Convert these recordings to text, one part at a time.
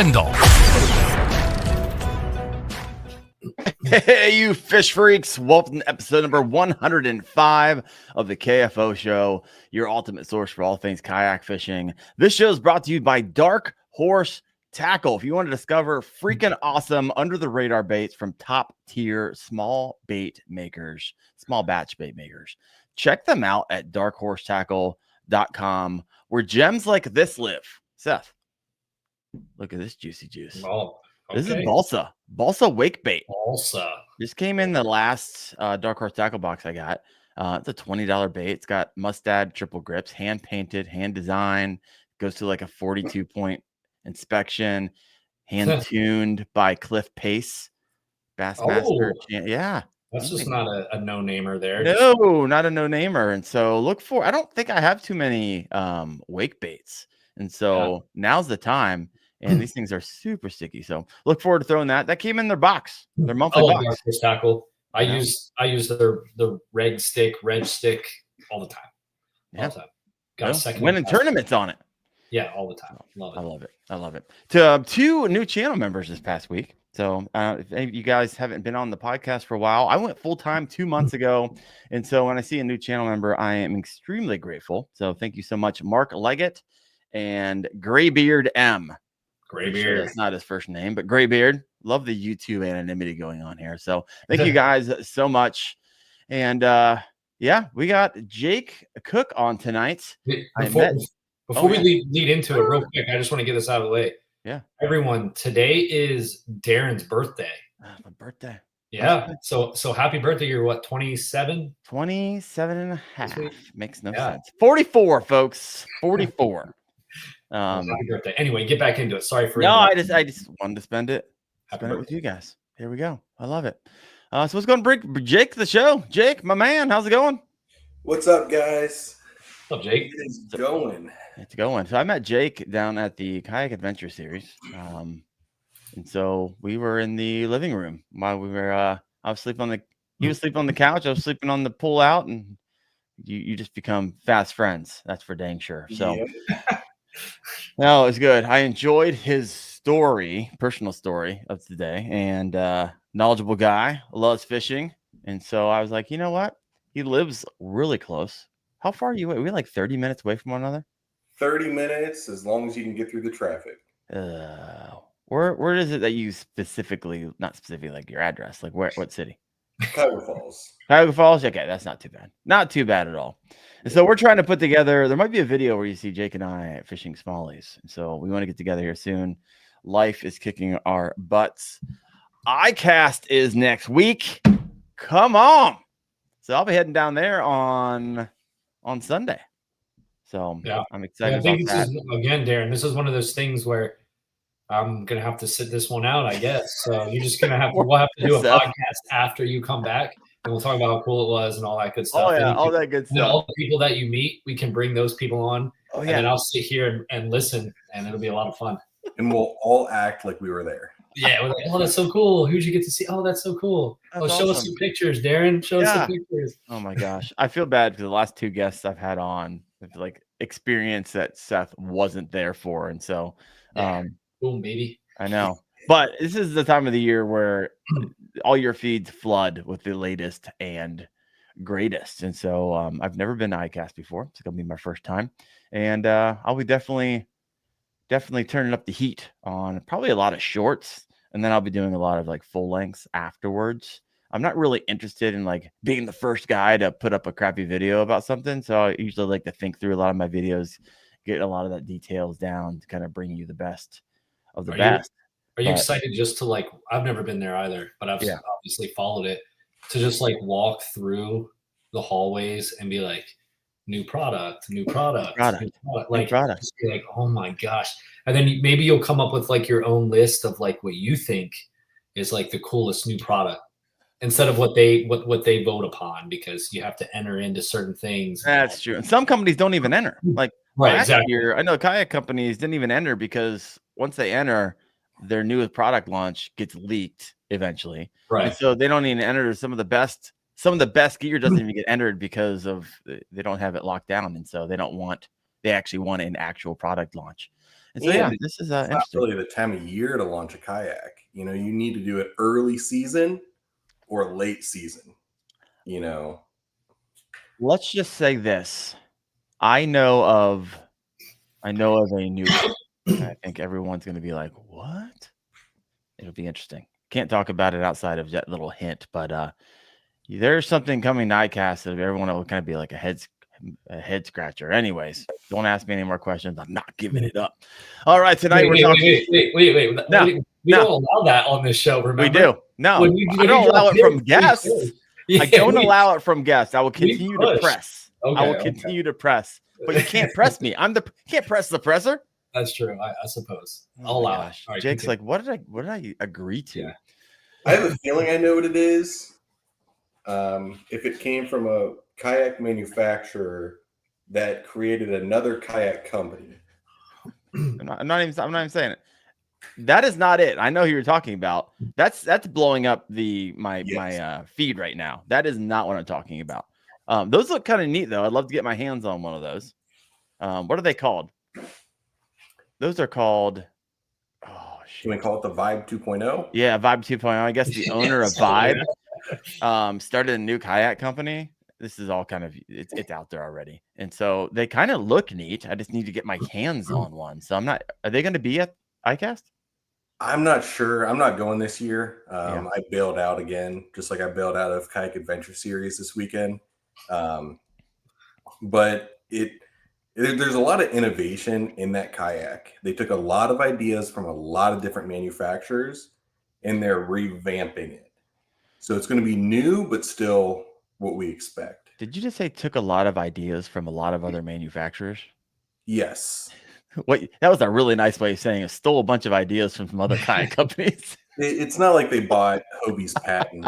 Wendell. Hey, you fish freaks. Welcome to episode number 105 of the KFO Show, your ultimate source for all things kayak fishing. This show is brought to you by Dark Horse Tackle. If you want to discover freaking awesome under the radar baits from top tier small batch bait makers, check them out at darkhorsetackle.com, where gems like this live. Seth, look at this juicy juice. Oh, okay. This is balsa wake bait. Balsa. This came in the last Dark Horse Tackle box I got. It's a $20 bait. It's got mustad triple grips, hand painted, hand designed. Goes to like a 42-point inspection, hand tuned by Cliff Pace, Bassmaster. Yeah, that's just not a no-namer there. No, not a no-namer. And so look for. I don't think I have too many wake baits, and so now's the time. And these things are super sticky. So look forward to throwing that. That came in their box, their monthly box. Dark Horse Tackle. I use the red stick all the time. All the time. Got a second. Winning tournaments on it. Yeah, all the time. Love it. I love it. To two new channel members this past week. So if any of you guys haven't been on the podcast for a while, I went full-time 2 months ago. And so when I see a new channel member, I am extremely grateful. So thank you so much, Mark Leggett and Graybeard M. Graybeard. Sure that's not his first name, but Graybeard. Love the YouTube anonymity going on here. So thank you guys so much. And we got Jake Cook on tonight. Before we lead into it real quick, I just want to get this out of the way. Yeah. Everyone, today is Daren's birthday. My birthday. Yeah. So happy birthday. You're what, 27? 27 and a half. Makes no Yeah. sense. 44, folks. 44. Happy birthday. Anyway, get back into it. Sorry for I just wanted to spend it with you guys. Here we go. I love it. So let's go and bring Jake to the show. Jake, my man, how's it going? What's up, guys? What's up, Jake? It's going. It's going. So I met Jake down at the Kayak Adventure Series. And so we were in the living room while we were I was sleeping on the he was sleeping on the couch, I was sleeping on the pull out, and you just become fast friends. That's for dang sure. So no, it was good. I enjoyed his personal story of today, and knowledgeable guy, loves fishing. And so I was like, you know what? He lives really close. How far are you away? We're like 30 minutes away from one another. 30 minutes, as long as you can get through the traffic. Where is it that you specifically, not specifically like your address, like what city? Cuyahoga Falls. Cuyahoga Falls? Okay, that's not too bad. Not too bad at all. And so we're trying to put together, there might be a video where you see Jake and I fishing smallies. And so we want to get together here soon. Life is kicking our butts. ICAST is next week. Come on. So I'll be heading down there on Sunday. So I'm excited I think about that. Again, Daren, this is one of those things where I'm going to have to sit this one out, I guess. So you're just going to we'll have to do a podcast after you come back, and we'll talk about how cool it was and all that good stuff. Oh, yeah, all that good stuff. All the people that you meet, we can bring those people on. Oh, yeah. And then I'll sit here and listen, and it'll be a lot of fun. And we'll all act like we were there. Yeah, we're like, oh, that's so cool. Who'd you get to see? Oh, that's so cool. Show us some pictures, Daren. Show us some pictures. Oh, my gosh. I feel bad because the last two guests I've had on have like experience that Seth wasn't there for. And so Boom, baby. I know. But this is the time of the year where all your feeds flood with the latest and greatest. And so I've never been to ICAST before. It's going to be my first time. And I'll be definitely turning up the heat on probably a lot of shorts. And then I'll be doing a lot of like full lengths afterwards. I'm not really interested in like being the first guy to put up a crappy video about something. So I usually like to think through a lot of my videos, get a lot of that details down to kind of bring you the best of the best. Are you excited just to like, I've never been there either, but I've obviously followed it, to just like walk through the hallways and be like, new product. Like, just be like, oh my gosh. And then maybe you'll come up with like your own list of like what you think is like the coolest new product, instead of what they vote upon, because you have to enter into certain things. That's true. And some companies don't even enter. Like exactly. I know kayak companies didn't even enter because once they enter, their newest product launch gets leaked eventually. Right. And so they don't even enter some of the best gear doesn't even get entered because of they don't have it locked down. And so they actually want an actual product launch. And so, yeah, this is it's not interesting. really the time of year to launch a kayak. You need to do it early season or late season. Let's just say this. I know of a newbie. I think everyone's going to be like, what? It'll be interesting. Can't talk about it outside of that little hint, but there's something coming to ICAST that everyone will kind of be like a head scratcher. Anyways, don't ask me any more questions. I'm not giving it up. All right, tonight we're talking. Wait. No, we don't allow that on this show. Remember? We do. No, I don't allow it from guests. I don't allow it from guests. I will continue to press. I will continue to press, but you can't press me. Can't press the presser. That's true. I suppose. I'll allow it. Right, Jake's continue. Like, what did I agree to? Yeah. I have a feeling I know what it is. If it came from a kayak manufacturer that created another kayak company. I'm not even saying it. That is not it. I know who you're talking about. That's blowing up my feed right now. That is not what I'm talking about. Those look kind of neat though. I'd love to get my hands on one of those. What are they called? Those are called. Oh, shit. Can we call it the Vibe 2.0? Yeah, Vibe 2.0. I guess the owner of Vibe started a new kayak company. This is all kind of it's out there already, and so they kind of look neat. I just need to get my hands on one. So I'm not. Are they going to be at ICAST? I'm not sure. I'm not going this year. I bailed out again, just like I bailed out of Kayak Adventure Series this weekend. But there's a lot of innovation in that kayak. They took a lot of ideas from a lot of different manufacturers, and they're revamping it. So it's going to be new, but still what we expect. Did you just say took a lot of ideas from a lot of other manufacturers? Yes. That was a really nice way of saying it. Stole a bunch of ideas from some other kayak companies. It's not like they bought Hobie's patent,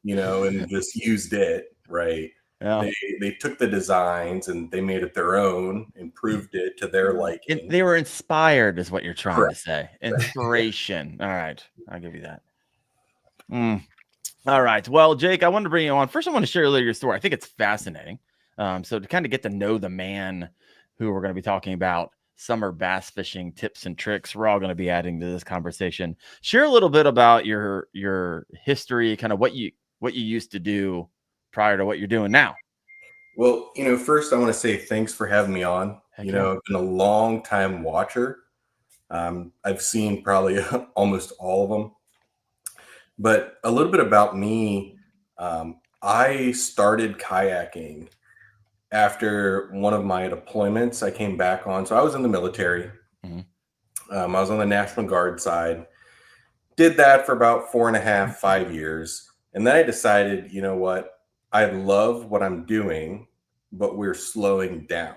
and just used it, right? Yeah. They took the designs and they made it their own, improved it to their liking. They were inspired, is what you're trying to say. Inspiration. All right, I'll give you that. All right. Well, Jake, I wanted to bring you on. First, I want to share a little of your story. I think it's fascinating. So to kind of get to know the man who we're going to be talking about summer bass fishing tips and tricks, we're all going to be adding to this conversation. Share a little bit about your history, kind of what you used to do prior to what you're doing now. Well, first I want to say thanks for having me on. I've been a long time watcher. I've seen probably almost all of them. But a little bit about me, I started kayaking after one of my deployments. I came back on. So I was in the military. Mm-hmm. I was on the National Guard side. Did that for about 4.5, 5 years. And then I decided, you know what? I love what I'm doing, but we're slowing down.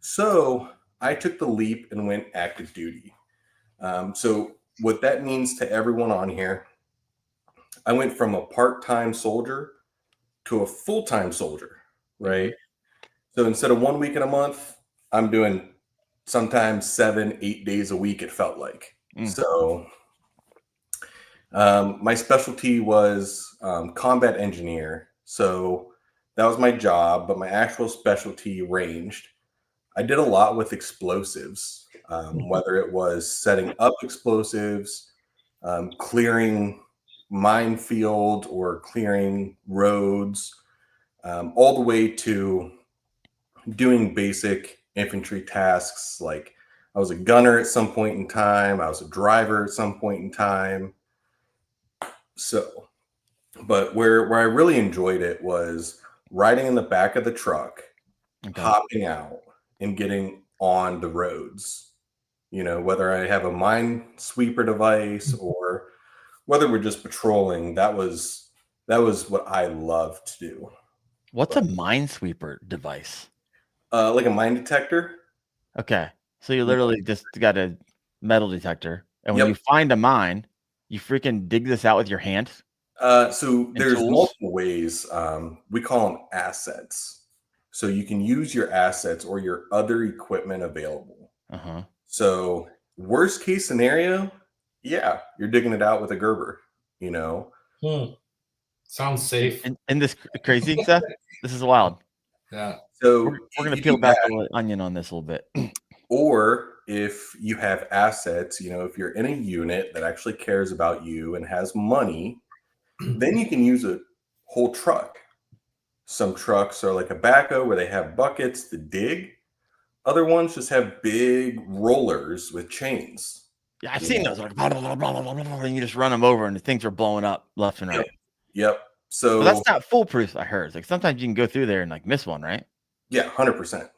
So I took the leap and went active duty. So what that means to everyone on here, I went from a part-time soldier to a full-time soldier, right? So instead of 1 week in a month, I'm doing sometimes 7-8 days a week, it felt like. So my specialty was combat engineer. So that was my job, but my actual specialty ranged. I did a lot with explosives, whether it was setting up explosives, clearing minefield or clearing roads, all the way to doing basic infantry tasks. Like I was a gunner at some point in time. I was a driver at some point in time. So, but where I really enjoyed it was riding in the back of the truck, hopping out and getting on the roads, whether I have a minesweeper device or whether we're just patrolling. That was what I loved to do. What's a minesweeper device? Like a mine detector. Okay. So you literally just got a metal detector. And when you find a mine, you freaking dig this out with your hand? So there's multiple ways. We call them assets. So you can use your assets or your other equipment available. Uh-huh. So worst case scenario, you're digging it out with a Gerber, Sounds safe. And this crazy stuff? This is wild. Yeah. So we're going to peel back the onion on this a little bit. Or if you have assets, if you're in a unit that actually cares about you and has money, then you can use a whole truck. Some trucks are like a backhoe where they have buckets to dig. Other ones just have big rollers with chains. Yeah, I've seen those. Like, blah, blah, blah, blah, blah, blah, and you just run them over and the things are blowing up left and right. Yep. So but that's not foolproof, I heard. Like sometimes you can go through there and like miss one, right? Yeah, 100%.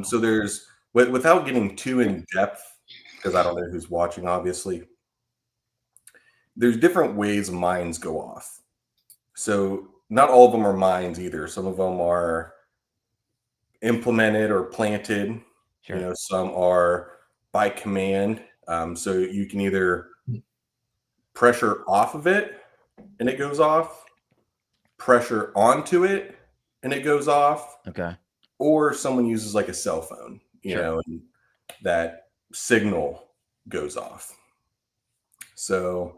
So there's, without getting too in depth, because I don't know who's watching, obviously, there's different ways mines go off. So not all of them are mines either. Some of them are implemented or planted. Sure. Some are by command. So you can either pressure off of it and it goes off, pressure onto it and it goes off. Okay. Or someone uses like a cell phone, and that signal goes off. So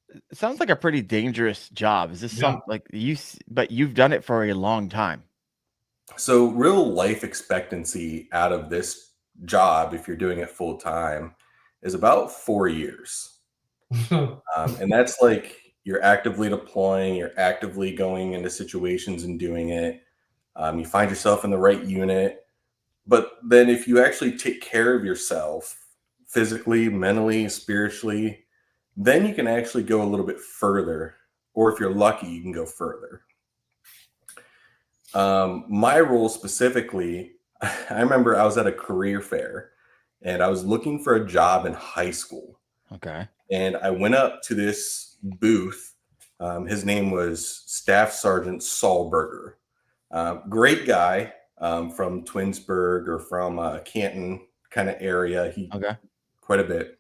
it sounds like a pretty dangerous job. Is this but you've done it for a long time. So real life expectancy out of this job, if you're doing it full time, is about 4 years. And that's like you're actively deploying, you're actively going into situations and doing it. You find yourself in the right unit. But then if you actually take care of yourself physically, mentally, spiritually, then you can actually go a little bit further. Or if you're lucky, you can go further. My role specifically, I remember I was at a career fair and I was looking for a job in high school. Okay. And I went up to this booth. His name was Staff Sergeant Saulberger. Great guy from Twinsburg or from Canton kind of area. Quite a bit.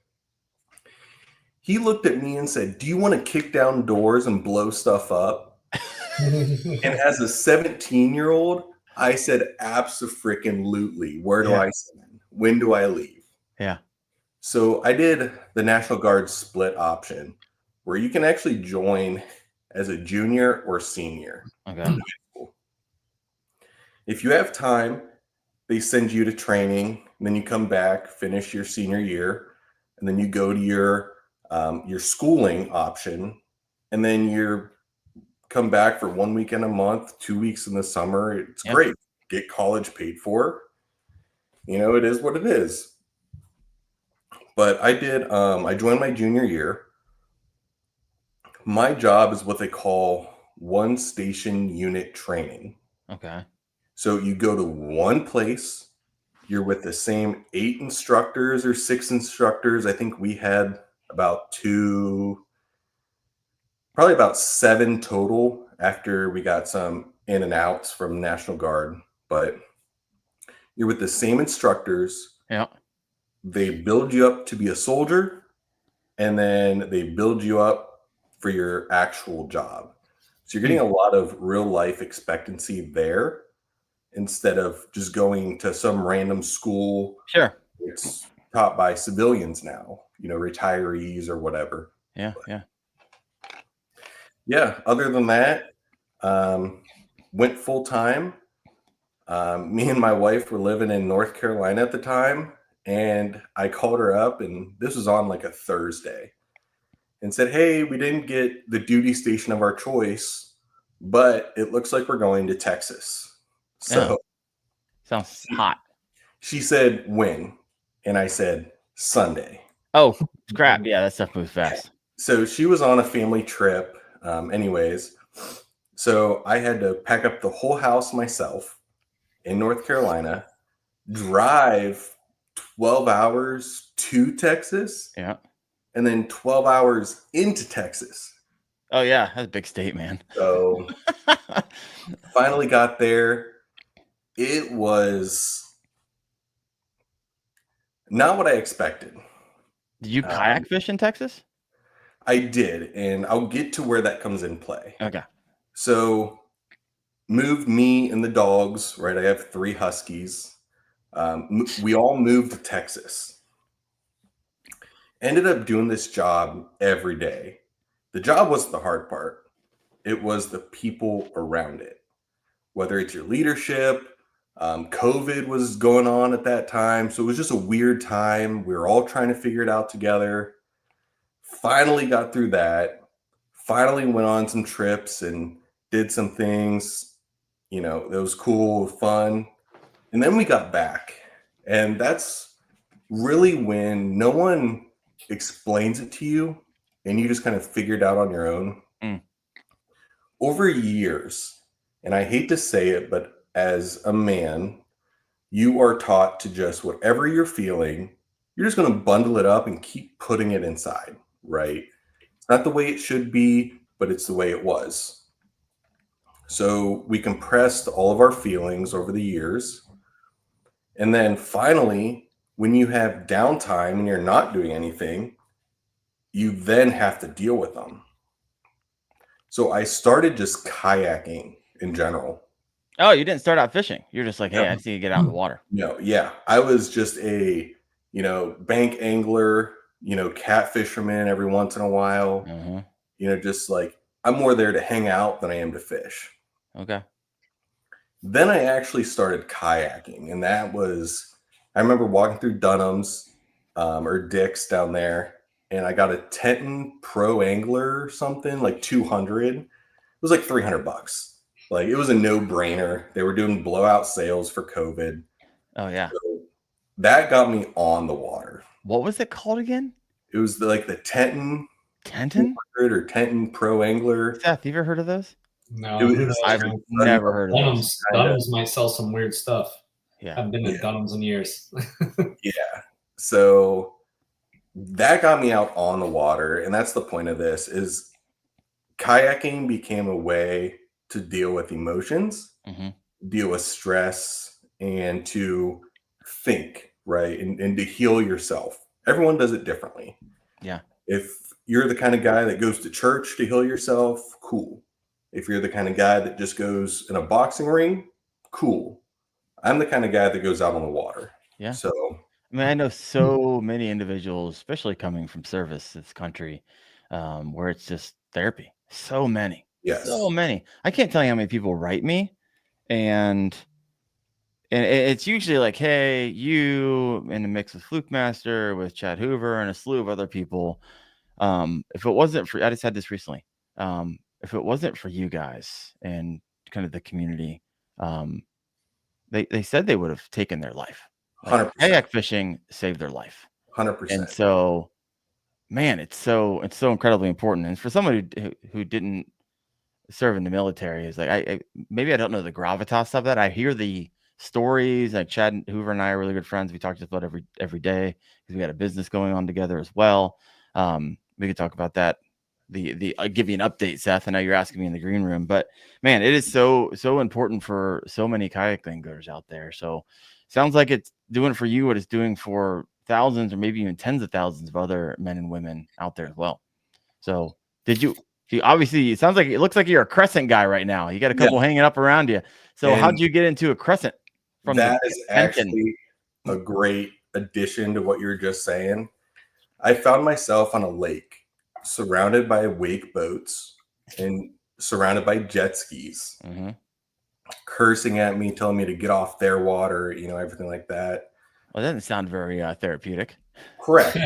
He looked at me and said, "Do you want to kick down doors and blow stuff up?" And as a 17-year-old, I said, "Abso-freaking-lutely. Where do I stand? When do I leave?" Yeah. So I did the National Guard split option where you can actually join as a junior or senior. Okay. If you have time, they send you to training, and then you come back, finish your senior year, and then you go to your schooling option, and then you come back for 1 weekend a month, 2 weeks in the summer. It's great. Get college paid for. It is what it is. But I did. I joined my junior year. My job is what they call one station unit training. Okay. So you go to one place, you're with the same 8 instructors or 6 instructors. I think we had probably about 7 total after we got some in and outs from National Guard. But you're with the same instructors. Yeah. They build you up to be a soldier, and then they build you up for your actual job. So you're getting a lot of real life expectancy there, instead of just going to some random school. Sure. It's taught by civilians now, retirees or whatever. Yeah. But, Yeah. Yeah. Other than that, went full time. Me and my wife were living in North Carolina at the time, and I called her up, and this was on like a Thursday, and said, "Hey, we didn't get the duty station of our choice, but it looks like we're going to Texas." So sounds hot. She said, "When?" And I said, "Sunday." Oh, crap. Yeah, that stuff moves fast. So she was on a family trip anyways. So I had to pack up the whole house myself in North Carolina, drive 12 hours to Texas. Yeah. And then 12 hours into Texas. Oh, yeah. That's a big state, man. So finally got there. It was not what I expected. Did you kayak fish in Texas? I did, and I'll get to where that comes in play. Okay. So moved me and the dogs, right? I have 3 huskies. We all moved to Texas. Ended up doing this job every day. The job wasn't the hard part. It was the people around it. Whether it's your leadership, COVID was going on at that time. So it was just a weird time. We were all trying to figure it out together. Finally got through that. Finally went on some trips and did some things, that was cool, fun. And then we got back. And that's really when no one explains it to you and you just kind of figure it out on your own. Over years, and I hate to say it, but as a man, you are taught to just whatever you're feeling, you're just going to bundle it up and keep putting it inside, right? It's not the way it should be, but it's the way it was. So we compressed all of our feelings over the years. And then finally, when you have downtime and you're not doing anything, you then have to deal with them. So I started just kayaking in general. Oh, you didn't start out fishing. You're just like, hey, I just need to get out in the water. No, yeah. I was just a, bank angler, cat fisherman every once in a while. Just like, I'm more there to hang out than I am to fish. Okay. Then I actually started kayaking, and that was, I remember walking through Dunham's or Dick's down there, and I got a Tenton Pro Angler or something, like 200. It was like $300. Like, it was a no-brainer. They were doing blowout sales for COVID. Oh, yeah. So that got me on the water. What was it called again? It was the Tenton? Tenton? Or Tenton Pro Angler. Seth, you ever heard of those? No. I've never heard of those. Dunham's might sell some weird stuff. Yeah. I haven't been to Dunham's in years. Yeah. So that got me out on the water. And that's the point of this, is kayaking became a way to deal with emotions, deal with stress, and to think, right? And to heal yourself. Everyone does it differently. Yeah. If you're the kind of guy that goes to church to heal yourself, cool. If you're the kind of guy that just goes in a boxing ring, cool. I'm the kind of guy that goes out on the water. Yeah. So, I mean, I know so many individuals, especially coming from service, this country, where it's just therapy. So many. Yes. So many. I can't tell you how many people write me, and it's usually like, hey, you in the mix with Fluke Master, with Chad Hoover, and a slew of other people. If it wasn't for, I just had this recently. If it wasn't for you guys and kind of the community, they said they would have taken their life. Like, 100%. Kayak fishing saved their life. 100%. And so, man, it's so incredibly important. And for someone who didn't serve in the military, is like, I maybe I don't know the gravitas of that. I hear the stories. Like, Chad Hoover and I are really good friends. We talk just about every day because we got a business going on together as well. We could talk about that. I'll give you an update, Seth. I know you're asking me in the green room, but man, it is so important for so many kayak anglers out there. So sounds like it's doing for you what it's doing for thousands or maybe even tens of thousands of other men and women out there as well. So obviously, it looks like you're a Crescent guy right now. You got a couple hanging up around you. So how'd you get into a Crescent? That is actually a great addition to what you were just saying. I found myself on a lake surrounded by wake boats and surrounded by jet skis, cursing at me, telling me to get off their water, everything like that. Well, that doesn't sound very therapeutic. Correct.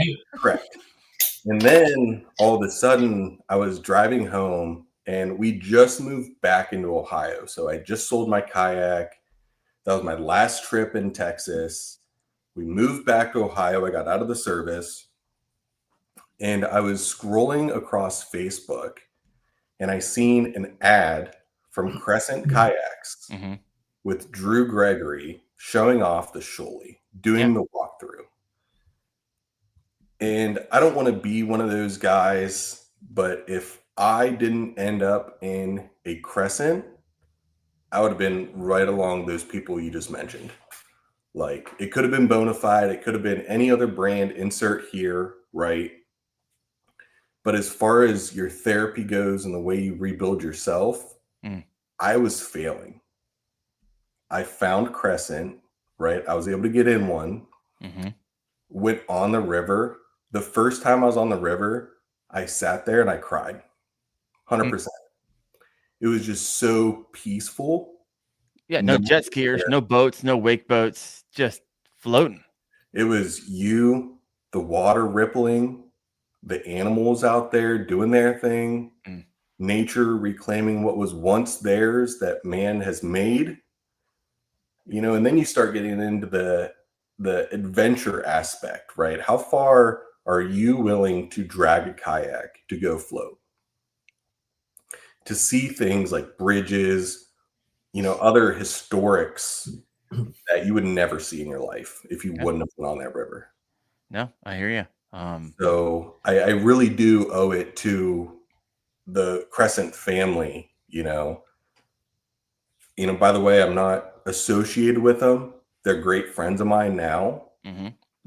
And then all of a sudden I was driving home and we just moved back into Ohio. So I just sold my kayak. That was my last trip in Texas. We moved back to Ohio. I got out of the service. And I was scrolling across Facebook and I seen an ad from Crescent Kayaks with Drew Gregory showing off the Shoalie, doing the walkthrough. And I don't want to be one of those guys, but if I didn't end up in a Crescent, I would have been right along those people you just mentioned. Like, it could have been Bonafide, it could have been any other brand, insert here, right? But as far as your therapy goes and the way you rebuild yourself, I was failing. I found Crescent, right? I was able to get in one, went on the river. The first time I was on the river, I sat there and I cried. 100%. It was just so peaceful. Yeah, no jet skiers, no boats, no wake boats, just floating. It was you, the water rippling, the animals out there doing their thing, nature reclaiming what was once theirs that man has made. And then you start getting into the adventure aspect, right? How far are you willing to drag a kayak to go float? To see things like bridges, other historics that you would never see in your life if you wouldn't have been on that river. No, I hear you. So I really do owe it to the Crescent family, by the way, I'm not associated with them. They're great friends of mine now.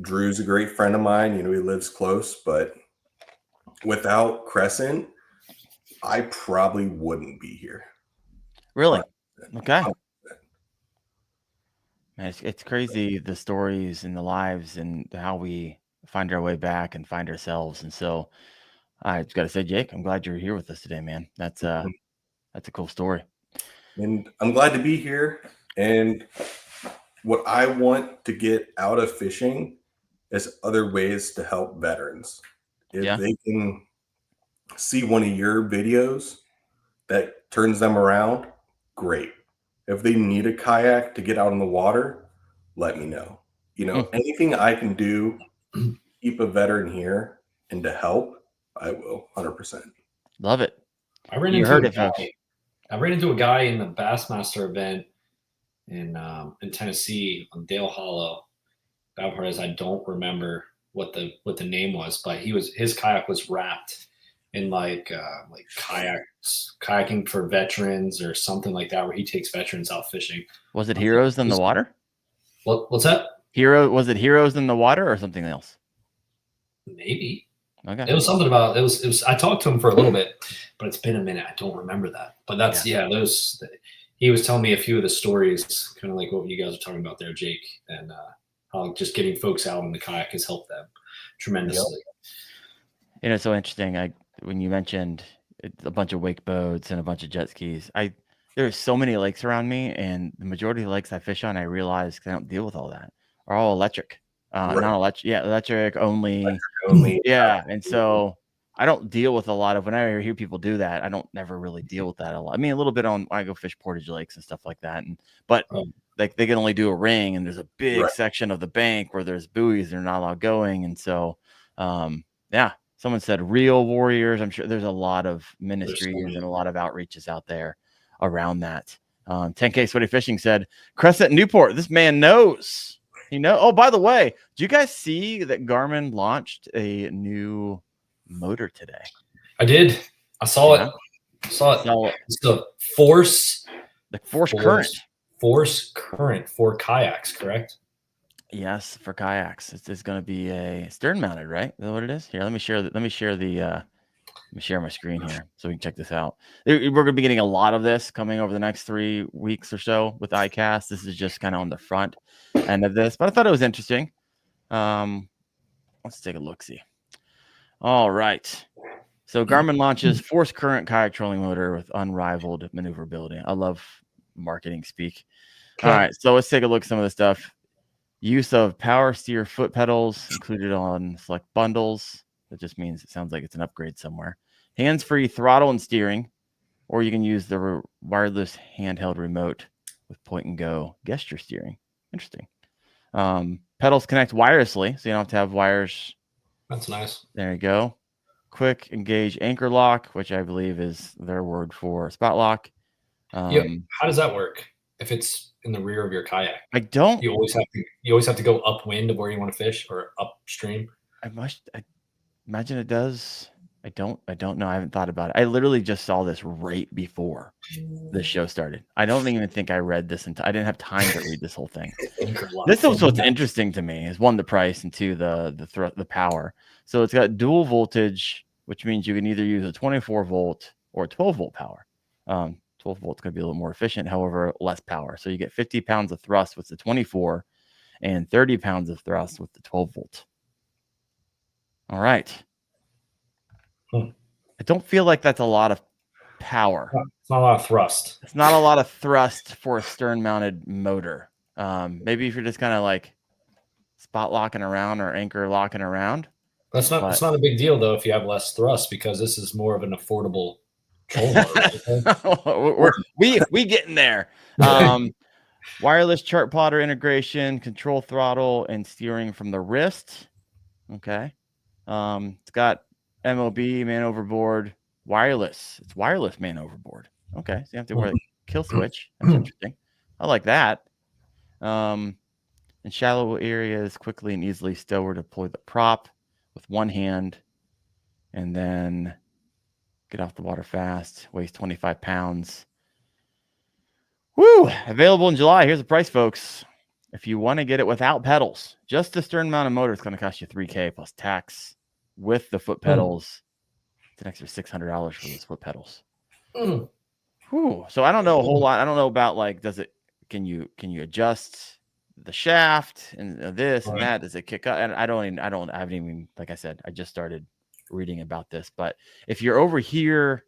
Drew's a great friend of mine. He lives close, but without Crescent, I probably wouldn't be here. Really? Okay. Man, it's crazy, the stories and the lives and how we find our way back and find ourselves. And so I just got to say, Jake, I'm glad you're here with us today, man. That's a cool story. And I'm glad to be here. And what I want to get out of fishing is other ways to help veterans. If they can see one of your videos that turns them around, great. If they need a kayak to get out on the water, let me know. Anything I can do to keep a veteran here and to help, I will, 100%. Love it. I ran into a guy in the Bassmaster event in Tennessee on Dale Hollow. Bad part is I don't remember what the name was, but his kayak was wrapped in like kayaking for veterans or something like that, where he takes veterans out fishing. Was it Heroes in the Water? What's that? Was it Heroes in the Water or something else? Maybe. Okay. It was something about it was I talked to him for a little bit, but it's been a minute. I don't remember that. But that's those. He was telling me a few of the stories, kind of like what you guys are talking about there, Jake, and how just getting folks out in the kayak has helped them tremendously. It's so interesting. When you mentioned a bunch of wake boats and a bunch of jet skis, there's so many lakes around me, and the majority of the lakes I fish on, I realize, 'cause I don't deal with all that, are all electric. Not electric. Yeah, electric only. Yeah, and so I don't deal with a lot of, when I hear people do that, I don't never really deal with that a lot. I mean, a little bit I go fish portage lakes and stuff like that, but like they can only do a ring, and there's a big section of the bank where there's buoys they're not allowed going, and so someone said real warriors. I'm sure there's a lot of ministries and a lot of outreaches out there around that. 10K Sweaty Fishing said, Crescent Newport, this man knows. Oh, by the way, did you guys see that Garmin launched a new motor today? I did. I saw it. It's the Force Current. Force Current for kayaks, correct? Yes, for kayaks. It's going to be a stern mounted, right? Is that what it is? Here, let me share my screen here so we can check this out. We're going to be getting a lot of this coming over the next 3 weeks or so with ICAST. This is just kind of on the front end of this, but I thought it was interesting. Let's take a look-see. All right. So Garmin launches Force Current kayak trolling motor with unrivaled maneuverability. I love marketing speak. Okay. All right. So let's take a look at some of the stuff. Use of power steer foot pedals included on select bundles. That just means it sounds like it's an upgrade somewhere. Hands-free throttle and steering, or you can use the wireless handheld remote with point-and-go gesture steering. Interesting. Pedals connect wirelessly, so you don't have to have wires. That's nice. There you go. Quick engage anchor lock, which I believe is their word for spot lock. How does that work? If it's in the rear of your kayak, You always have to go upwind of where you want to fish, or upstream. I imagine it does. I don't know. I haven't thought about it. I literally just saw this right before the show started. I don't even think I read this I didn't have time to read this whole thing. This is what's interesting to me is, one, the price, and two, the power. So it's got dual voltage, which means you can either use a 24 volt or a 12 volt power. 12 volts going to be a little more efficient, however, less power. So you get 50 pounds of thrust with the 24 and 30 pounds of thrust with the 12 volt. All right. I don't feel like that's a lot of power. It's not a lot of thrust. It's not a lot of thrust for a stern-mounted motor. Maybe if you're just kind of like spot locking around or anchor locking around. It's not a big deal though if you have less thrust, because this is more of an affordable trolling motor. we getting there. Wireless chart plotter integration, control throttle, and steering from the wrist. Okay. It's got MOB, man overboard, wireless. It's wireless man overboard. Okay. So you have to wear a kill switch. That's interesting. I like that. In shallow areas, quickly and easily stow or deploy the prop with one hand, and then get off the water fast. Weighs 25 pounds. Woo! Available in July. Here's the price, folks. If you want to get it without pedals, just the stern mounted motor, it's going to cost you $3,000 plus tax. With the foot pedals, it's an extra $600 for those foot pedals. Whew. So I don't know a whole lot. I don't know about like, can you adjust the shaft and this and that? Does it kick up? And I haven't even, like I said, I just started reading about this. But if you're over here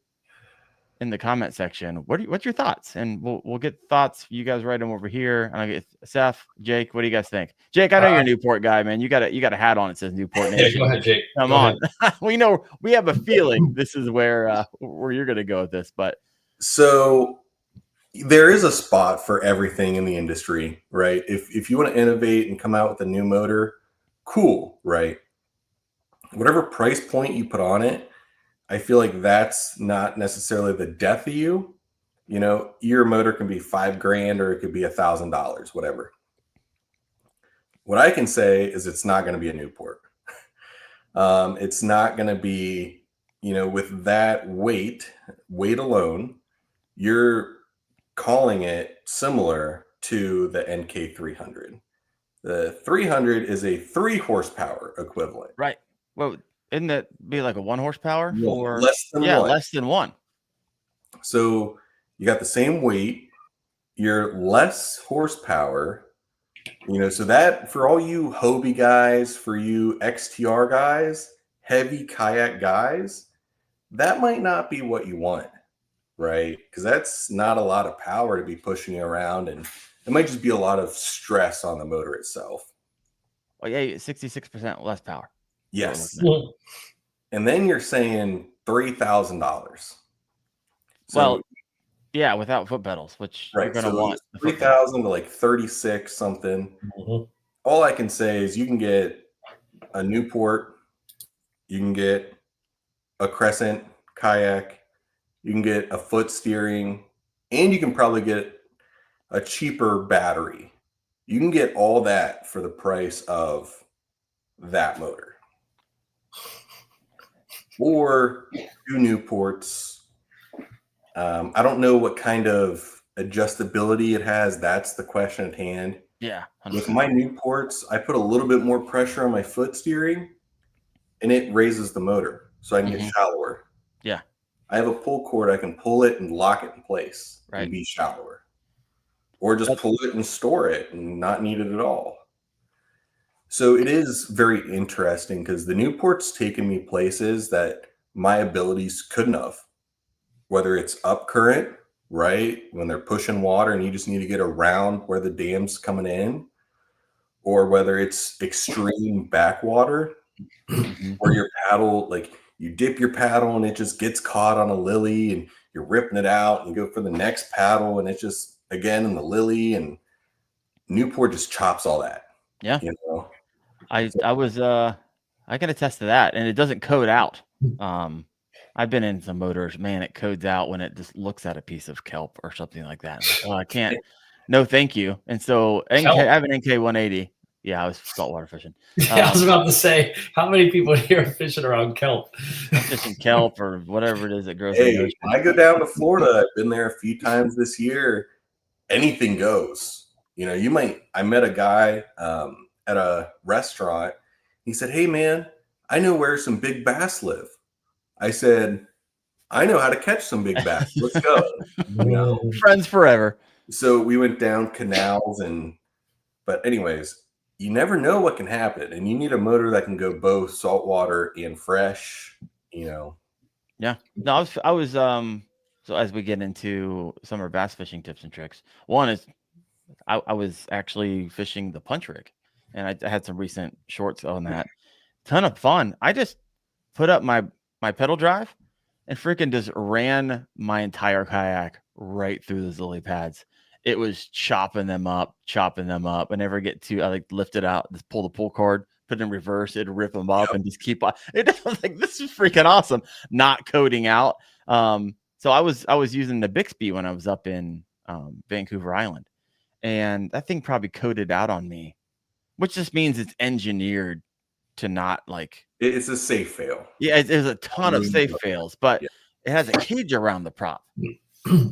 in the comment section, what's your thoughts? And we'll get thoughts. You guys write them over here. And I'll get Seth, Jake. What do you guys think? Jake, I know you're a Newport guy, man. You got a hat on. It says Newport Nation. Yeah, go ahead, Jake. Come on. We know, we have a feeling this is where you're going to go with this. But so there is a spot for everything in the industry, right? If you want to innovate and come out with a new motor, cool, right? Whatever price point you put on it, I feel like that's not necessarily the death of you. You know, your motor can be $5,000 or it could be $1,000, whatever. What I can say is it's not going to be a Newport. It's not going to be, with that weight alone, you're calling it similar to the NK300. The 300 is a 3 horsepower equivalent. Right. Well, isn't that be like a 1 horsepower? For less than one. Less than 1. So you got the same weight, you're less horsepower, so that for all you Hobie guys, for you XTR guys, heavy kayak guys, that might not be what you want, right? Because that's not a lot of power to be pushing you around, and it might just be a lot of stress on the motor itself. Well, yeah, 66% less power. Yes. And then you're saying $3,000. Well, yeah, without foot pedals, which right, you're going to want. 3,000 to like 36 something. Mm-hmm. All I can say is you can get a Newport, you can get a Crescent kayak, you can get a foot steering, and you can probably get a cheaper battery. You can get all that for the price of that motor. Or 2 Newports. I don't know what kind of adjustability it has. That's the question at hand. Yeah. 100%. With my Newports, I put a little bit more pressure on my foot steering, and it raises the motor so I can get shallower. Yeah. I have a pull cord. I can pull it and lock it in place and be shallower. Or just pull it and store it and not need it at all. So it is very interesting because the Newport's taken me places that my abilities couldn't have. Whether it's up current, right, when they're pushing water and you just need to get around where the dam's coming in, or whether it's extreme backwater where your paddle, like you dip your paddle and it just gets caught on a lily and you're ripping it out and you go for the next paddle and it's just again in the lily, and Newport just chops all that. Yeah. I can attest to that, and it doesn't code out. I've been in some motors, man, it codes out when it just looks at a piece of kelp or something like that. I can't, no, thank you. And so I have an NK 180. Yeah, I was saltwater fishing. I was about to say, how many people here are fishing around kelp? Fishing kelp or whatever it is that grows. Hey, when I go down to Florida, I've been there a few times this year. Anything goes. I met a guy at a restaurant. He said, "Hey man, I know where some big bass live." I said, "I know how to catch some big bass. Let's go." Friends forever. So we went down canals but anyways, you never know what can happen, and you need a motor that can go both saltwater and fresh. Yeah. No, I was So as we get into summer bass fishing tips and tricks, one is I was actually fishing the punch rig, and I had some recent shorts on that. Ton of fun. I just put up my pedal drive and freaking just ran my entire kayak right through those lily pads. It was chopping them up. I never get to, I like lift it out, just pull the pull cord, put it in reverse, it'd rip them up and just keep on. It was like, this is freaking awesome. Not coating out. So I was using the Bixby when I was up in Vancouver Island, and that thing probably coated out on me, which just means it's engineered to not like. It's a safe fail. Yeah, there's a ton of safe fails, but it has a cage around the prop.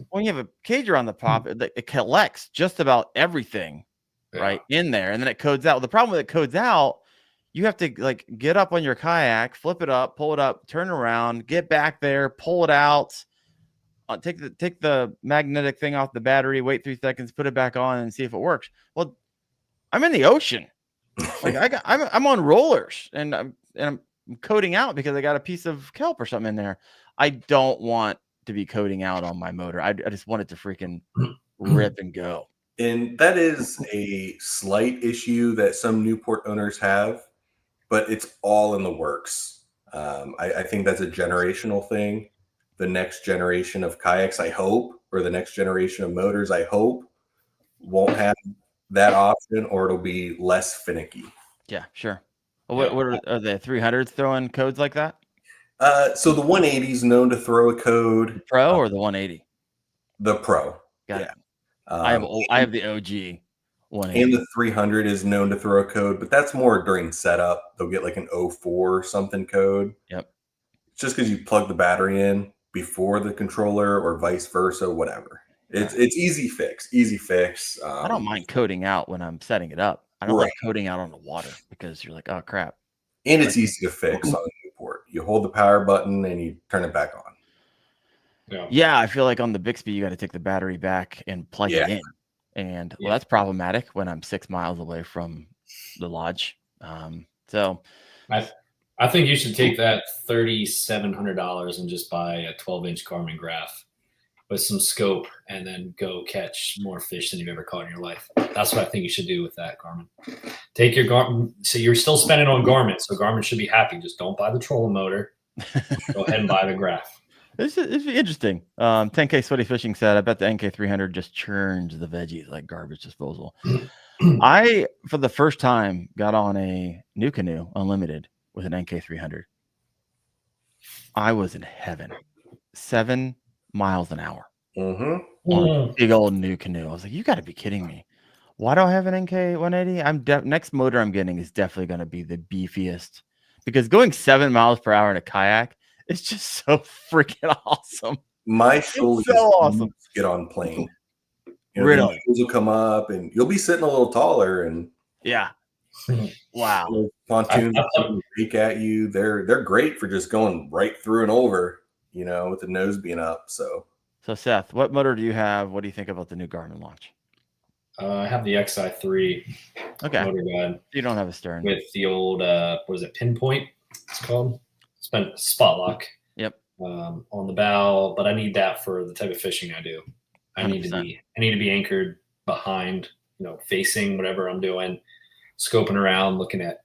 When you have a cage around the prop, it collects just about everything right in there, and then it codes out. The problem with it codes out, you have to like get up on your kayak, flip it up, pull it up, turn around, get back there, pull it out, take the magnetic thing off the battery, wait 3 seconds, put it back on, and see if it works. Well, I'm in the ocean, like I'm on rollers, and I'm coating out because I got a piece of kelp or something in there. I don't want to be coating out on my motor. I just want it to freaking rip and go. And that is a slight issue that some Newport owners have, but it's all in the works. I think that's a generational thing. The next generation of kayaks, I hope, or the next generation of motors, I hope, won't have that option, or it'll be less finicky. Yeah, sure. Well, what are the 300s throwing codes like that? So the 180 is known to throw a code. The Pro or the 180? The Pro. Got it. I have the OG 180. And the 300 is known to throw a code, but that's more during setup. They'll get like an 04 or something code. Yep. It's just because you plug the battery in before the controller or vice versa, whatever. It's easy fix. I don't mind coding out when I'm setting it up. I don't like coding out on the water because you're like, oh crap. And it's easy to fix on the Newport. You hold the power button and you turn it back on. Yeah, I feel like on the Bixby, you got to take the battery back and plug it in. And well, that's problematic when I'm 6 miles away from the lodge. So I think you should take that $3,700 and just buy a 12-inch Garmin graph with some scope and then go catch more fish than you've ever caught in your life. That's what I think you should do with that Garmin. Take your Garmin. So you're still spending on Garmin. So Garmin should be happy. Just don't buy the trolling motor. Go ahead and buy the graph. It's interesting. 10K Sweaty Fishing said, I bet the NK300 just churns the veggies like garbage disposal. I, for the first time, got on a new canoe, unlimited, with an NK300. I was in heaven. 7 miles an hour. On a big old new canoe. I was like, you got to be kidding me. Why do I have an NK 180? Next motor I'm getting is definitely going to be the beefiest, because going 7 miles per hour in a kayak, it's just so freaking awesome. My shoulder so awesome. Get on plane. Really? The will come up and you'll be sitting a little taller, and wow. Pontoons break at you. They're great for just going right through and over, with the nose being up. So Seth, what motor do you have? What do you think about the new Garmin launch? I have the XI3 motor guide. You don't have a stern. With the old, what is it, Pinpoint, it's called? It's been spot lock. Yep. On the bow, but I need that for the type of fishing I do. I need to be anchored behind, facing whatever I'm doing, scoping around, looking at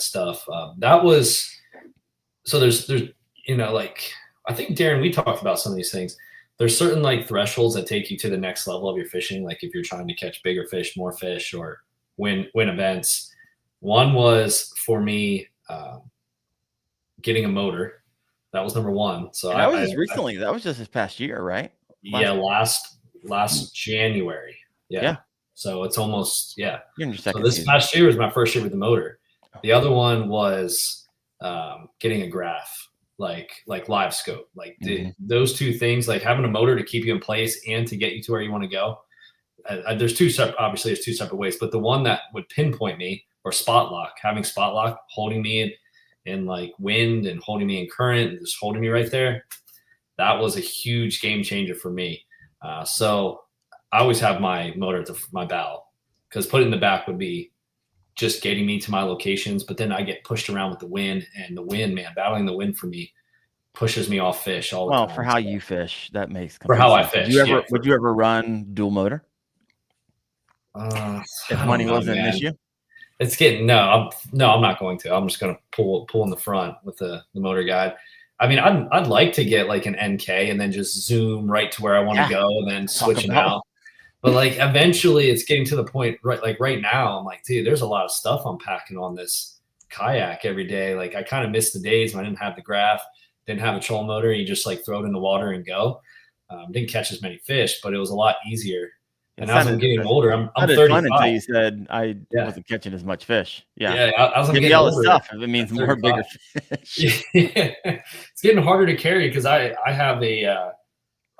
stuff. There's like, I think, Daren, we talked about some of these things. There's certain like thresholds that take you to the next level of your fishing. Like if you're trying to catch bigger fish, more fish, or win events. One was for me, getting a motor. That was number one. So that was recently. That was just this past year, right? Last January. Yeah. So it's almost You're in your second so this season. past year was my first year with the motor. The other one was getting a graph, like live scope. Like those two things, like having a motor to keep you in place and to get you to where you want to go. There's two separate ways, but the one that would pinpoint me, or spot lock, having spot lock holding me in like wind and holding me in current and just holding me right there, that was a huge game changer for me. So I always have my motor to my bow, because putting in the back would be just getting me to my locations. But then I get pushed around with the wind, and the wind, man, battling the wind for me pushes me off fish all the time. Well, for how you fish, that makes for how I sense. fish. Would you ever run dual motor? If money wasn't an issue? It's getting I'm not going to. I'm just going to pull in the front with the motor guide. I mean, I'd like to get like an NK and then just zoom right to where I want to go and then switching out. But like eventually it's getting to the point right now, I'm like, dude, there's a lot of stuff I'm packing on this kayak every day. Like I kind of miss the days when I didn't have the graph, didn't have a trolling motor. You just like throw it in the water and go. Didn't catch as many fish, but it was a lot easier. And as I'm getting older, I'm 35. Fun until you said I wasn't catching as much fish. As I'm getting all older, the stuff. It means more bigger fish. It's getting harder to carry because I have a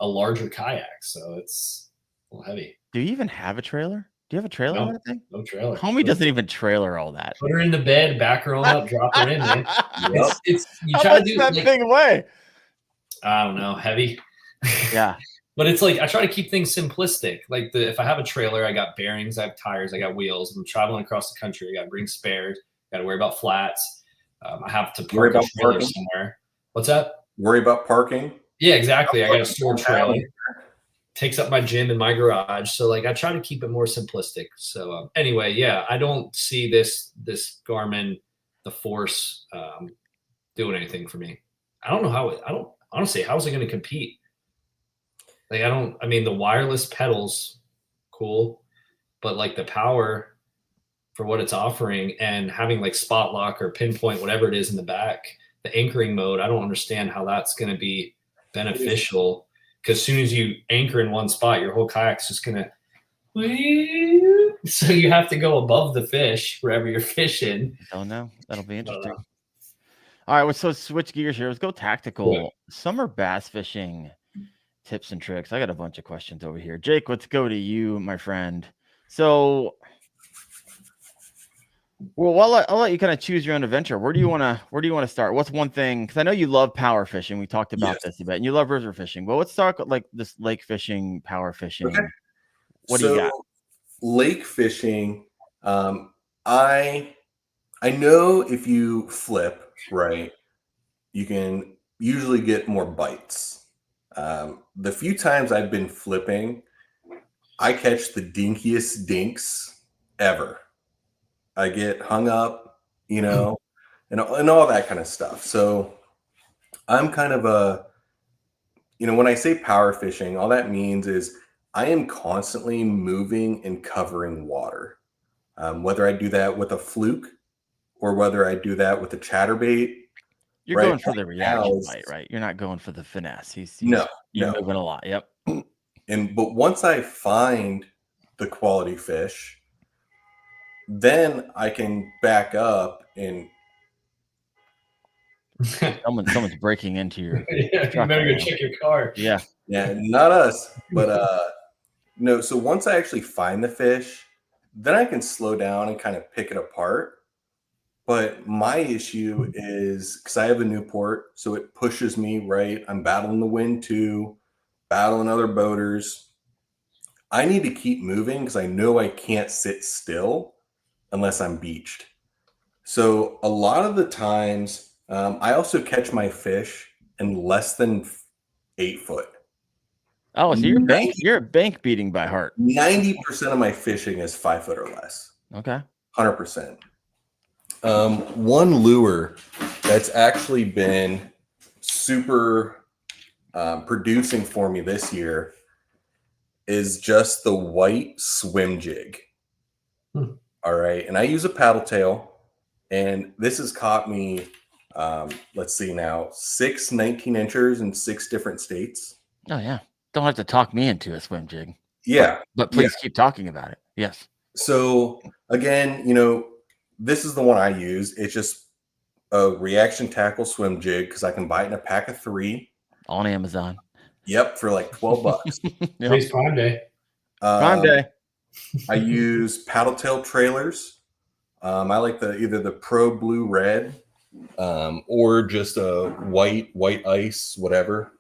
larger kayak, so it's a little heavy. Do you even have a trailer? Do you have a trailer on that thing? No trailer. Homie doesn't even trailer all that. Put her in the bed, back her on up, drop her in, man. It's you How try much to do that thing away? I don't know, heavy. Yeah. But it's like I try to keep things simplistic. Like if I have a trailer, I got bearings, I have tires, I got wheels. I'm traveling across the country. I got to bring spares. Got to worry about flats. I have to park a trailer somewhere. What's that? Worry about parking. Yeah, exactly. I got a store trailer. Takes up my gym and my garage. So like I try to keep it more simplistic. So anyway, yeah, I don't see this Garmin, the Force, doing anything for me. I don't know how. Honestly, how is it going to compete? Like I mean, the wireless pedals, cool, but like the power for what it's offering and having like spot lock or pinpoint, whatever it is in the back, the anchoring mode, I don't understand how that's going to be beneficial. Because as soon as you anchor in one spot, your whole kayak's just going to, so you have to go above the fish wherever you're fishing. Oh no, that'll be interesting. All right, so let's switch gears here. Let's go tactical. Yeah. Summer bass fishing tips and tricks. I got a bunch of questions over here. Jake, let's go to you, my friend. So, well, I'll let you kind of choose your own adventure. Where do you want to start? What's one thing? Because I know you love power fishing. We talked about this a bit, and you love river fishing. Well, let's talk like this lake fishing, power fishing. Okay. What do you got? Lake fishing. I know if you flip right, you can usually get more bites. The few times I've been flipping, I catch the dinkiest dinks ever. I get hung up, and all that kind of stuff. So I'm kind of when I say power fishing, all that means is I am constantly moving and covering water. Whether I do that with a fluke or whether I do that with a chatterbait. You're going for the reaction bite, right? You're not going for the finesse. You're moving a lot. Yep. But once I find the quality fish, then I can back up and someone's breaking into your you better go check your car. Yeah, not us, but no. So once I actually find the fish, then I can slow down and kind of pick it apart. But my issue is because I have a Newport, so it pushes me, right? I'm battling the wind too, battling other boaters. I need to keep moving because I know I can't sit still unless I'm beached. So a lot of the times, I also catch my fish in less than 8 foot. Oh, so you're a bank beating by heart. 90% of my fishing is 5 foot or less. Okay. 100%. One lure that's actually been super producing for me this year is just the white swim jig. All right. And I use a paddle tail, and this has caught me, let's see now, 6 19-inchers in 6 different states. Oh, yeah. Don't have to talk me into a swim jig. Yeah. But please keep talking about it. Yes. So again, this is the one I use. It's just a reaction tackle swim jig because I can buy it in a pack of 3 on Amazon. Yep, for like $12. Today's Prime Day. Prime Day. I use paddle tail trailers. I like either the Pro Blue Red or just a white ice, whatever.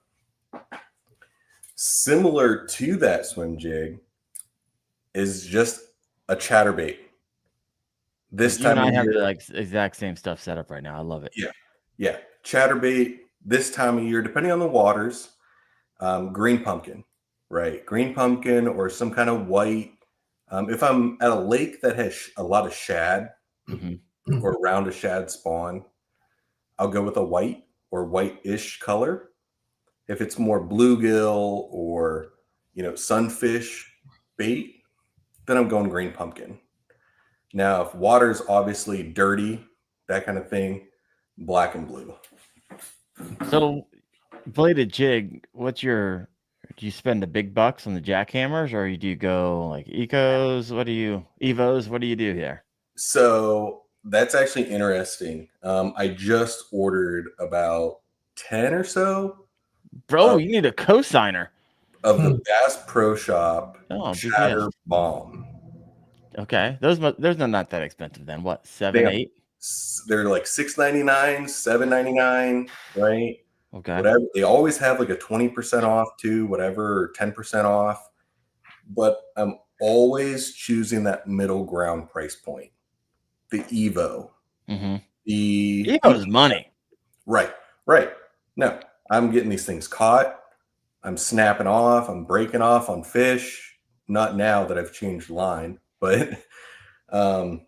Similar to that swim jig is just a chatterbait. This time I have the exact same stuff set up right now. I love it. Yeah. Chatterbait, this time of year, depending on the waters, green pumpkin, right? Green pumpkin or some kind of white. If I'm at a lake that has a lot of shad or around a shad spawn, I'll go with a white or white-ish color. If it's more bluegill or, sunfish bait, then I'm going green pumpkin. Now, if water's obviously dirty, that kind of thing, black and blue. So, bladed jig, do you spend the big bucks on the jackhammers, or do you go like Ecos? Evos? What do you do here? So that's actually interesting. I just ordered about 10 or so. Bro, you need a co-signer. Of the Bass Pro Shop Chatter Bomb. Okay. Those are not that expensive then. What, 7, 8? They're like $6.99, $7.99, right? Okay. Whatever. They always have like a 20% off too, whatever, or 10% off. But I'm always choosing that middle ground price point. The Evo. The Evo's money. Right. No, I'm getting these things caught. I'm snapping off. I'm breaking off on fish. Not now that I've changed line, but I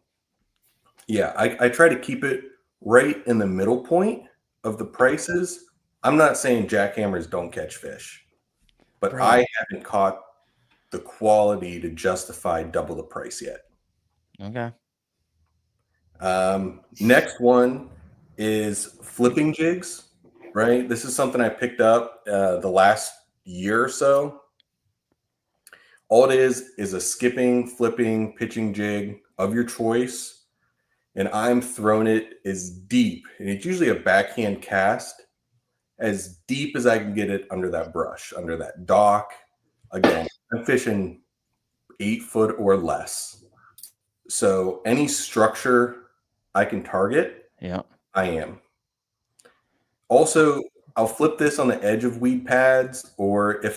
try to keep it right in the middle point of the prices. I'm not saying jackhammers don't catch fish, but I haven't caught the quality to justify double the price yet. Okay. Next one is flipping jigs, right? This is something I picked up the last year or so. All it is a skipping, flipping, pitching jig of your choice. And I'm throwing it as deep, and it's usually a backhand cast, as deep as I can get it under that brush, under that dock. Again, I'm fishing 8 foot or less. So any structure I can target, I am. Also, I'll flip this on the edge of weed pads, or if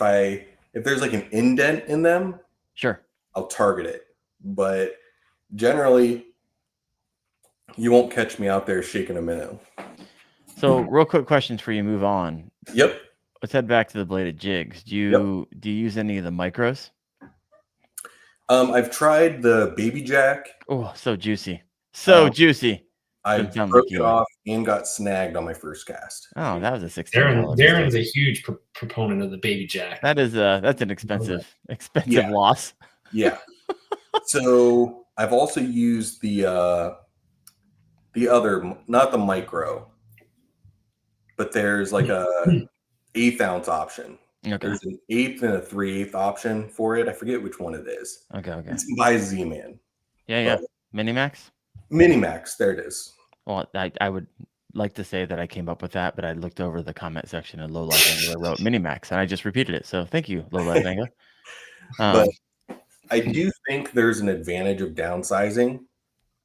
there's like an indent in them, sure, I'll target it. But generally, you won't catch me out there shaking a minnow. So, real quick questions for you. Move on. Yep. Let's head back to the bladed jigs. Do you use any of the micros? I've tried the Baby Jack. Oh, so juicy. Juicy. I broke it off and got snagged on my first cast. Oh, that was a $16. Daren's a huge proponent of the Baby Jack. That's an expensive loss. Yeah. So I've also used the other, not the micro, but there's like a 1/8 ounce option. Okay. There's an 1/8 and a 3/8 option for it. I forget which one it is. Okay. It's by Z-Man. Yeah. Minimax? Minimax, there it is. Well, I would like to say that I came up with that, but I looked over the comment section and Low Life Angler wrote Minimax, and I just repeated it. So thank you, Low Life Angler. But I do think there's an advantage of downsizing.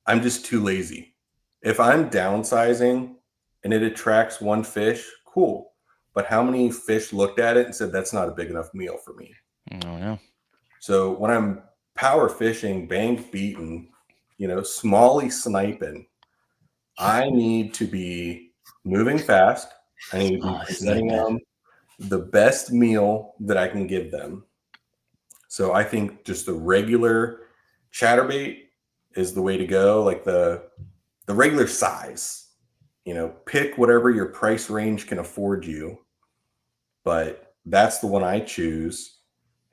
I'm just too lazy. If I'm downsizing and it attracts one fish, cool. But how many fish looked at it and said, that's not a big enough meal for me? Oh, no. So when I'm power fishing, bank beating, smally sniping, I need to be moving fast. I need to be presenting them the best meal that I can give them. So I think just the regular chatterbait is the way to go, like the regular size. Pick whatever your price range can afford you. But that's the one I choose,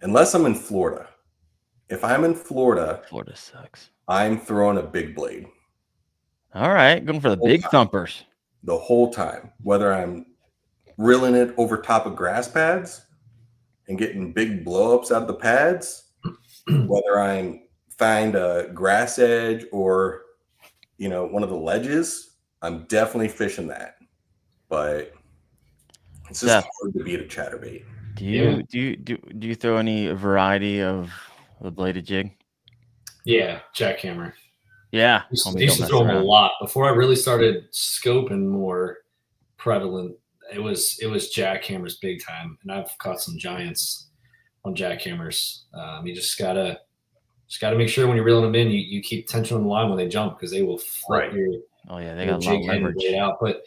unless I'm in Florida. If I'm in Florida sucks. I'm throwing a big blade. All right, going for the big thumpers. The whole time, whether I'm reeling it over top of grass pads and getting big blow-ups out of the pads, whether I'm find a grass edge or one of the ledges, I'm definitely fishing that. But it's just hard to beat a chatterbait. Do you throw any variety of the bladed jig? Yeah, jackhammer. Yeah, I used to throw them a lot before I really started scoping more prevalent. It was jackhammers big time, and I've caught some giants on jackhammers. You just gotta make sure when you're reeling them in, you keep tension on the line when they jump, because they will flip your they got a lot of leverage. Out. But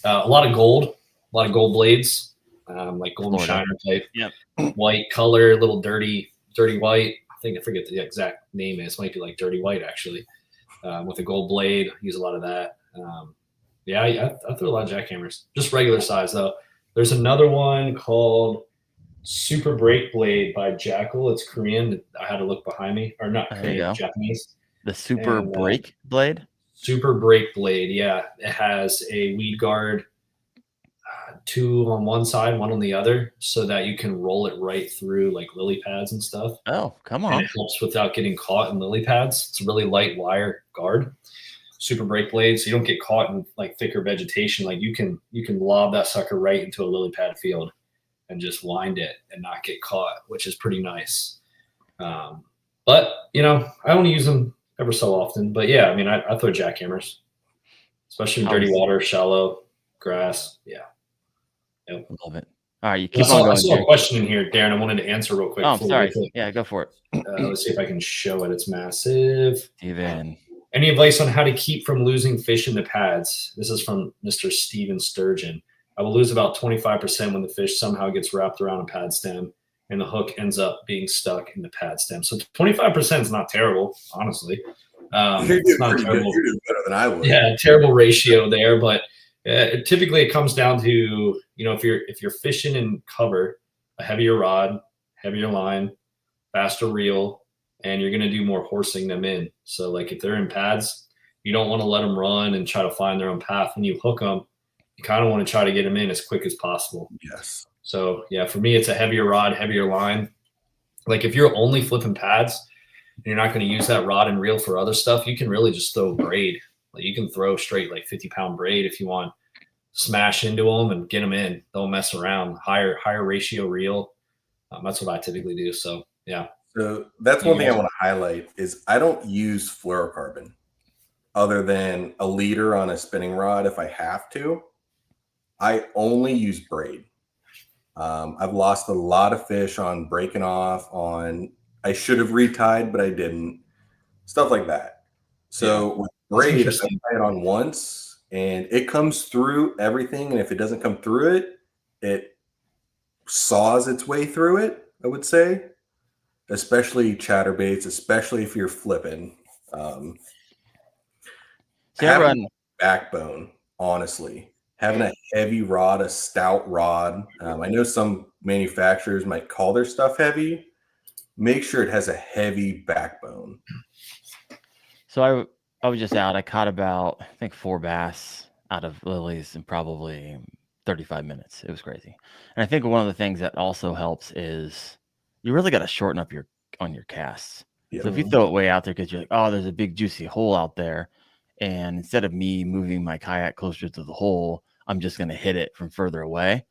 a lot of gold. lot of gold blades, like golden Florida. shiner type. Yep. White color, little dirty white. I forget the exact name is. Might be like dirty white actually. With a gold blade, use a lot of that. I throw a lot of jackhammers, just regular size though. There's another one called Super Break Blade by Jackal. It's Korean. I had to look behind me, or not Korean, Japanese. The Super Break Blade? Super Break Blade, yeah. It has a weed guard, 2 on one side, 1 on the other, so that you can roll it right through like lily pads and stuff. Oh, come on. And it helps without getting caught in lily pads. It's a really light wire guard. Super Break Blade, so you don't get caught in like thicker vegetation. Like you can lob that sucker right into a lily pad field and just wind it and not get caught, which is pretty nice. But I only use them ever so often. But yeah, I mean, I throw jackhammers, especially in dirty water, shallow grass. Yeah. Yep. Love it. All right, you keep on going. I saw a question in here, Darren. I wanted to answer real quick. Oh, sorry. Yeah, go for it. Let's see if I can show it. It's massive. Steven. Any advice on how to keep from losing fish in the pads? This is from Mr. Steven Sturgeon. I will lose about 25% when the fish somehow gets wrapped around a pad stem and the hook ends up being stuck in the pad stem. So 25% is not terrible, honestly. It's not terrible. You're doing better than I would. Yeah, terrible ratio there, but typically it comes down to, if you're fishing in cover, a heavier rod, heavier line, faster reel, and you're going to do more horsing them in. So like if they're in pads, you don't want to let them run and try to find their own path. When you hook them, you kind of want to try to get them in as quick as possible. Yes. So yeah, for me, it's a heavier rod, heavier line. Like if you're only flipping pads and you're not going to use that rod and reel for other stuff, you can really just throw braid. Like you can throw straight like 50-pound braid if you want. Smash into them and get them in. Don't mess around. Higher ratio reel. That's what I typically do. So yeah. So that's one thing I want to highlight is I don't use fluorocarbon other than a leader on a spinning rod if I have to. I only use braid. I've lost a lot of fish on breaking off, I should have retied, but I didn't. Stuff like that. So with braid, I tie it on once and it comes through everything. And if it doesn't come through it, it saws its way through it, I would say. Especially chatterbaits, especially if you're flipping. Having backbone, honestly. Having a heavy rod, a stout rod. I know some manufacturers might call their stuff heavy. Make sure it has a heavy backbone. So I was just out. I caught about, I think, 4 bass out of lilies in probably 35 minutes. It was crazy. And I think one of the things that also helps is you really got to shorten up your casts. Yeah. So if you throw it way out there because you're like, oh, there's a big juicy hole out there, and instead of me moving my kayak closer to the hole, I'm just going to hit it from further away,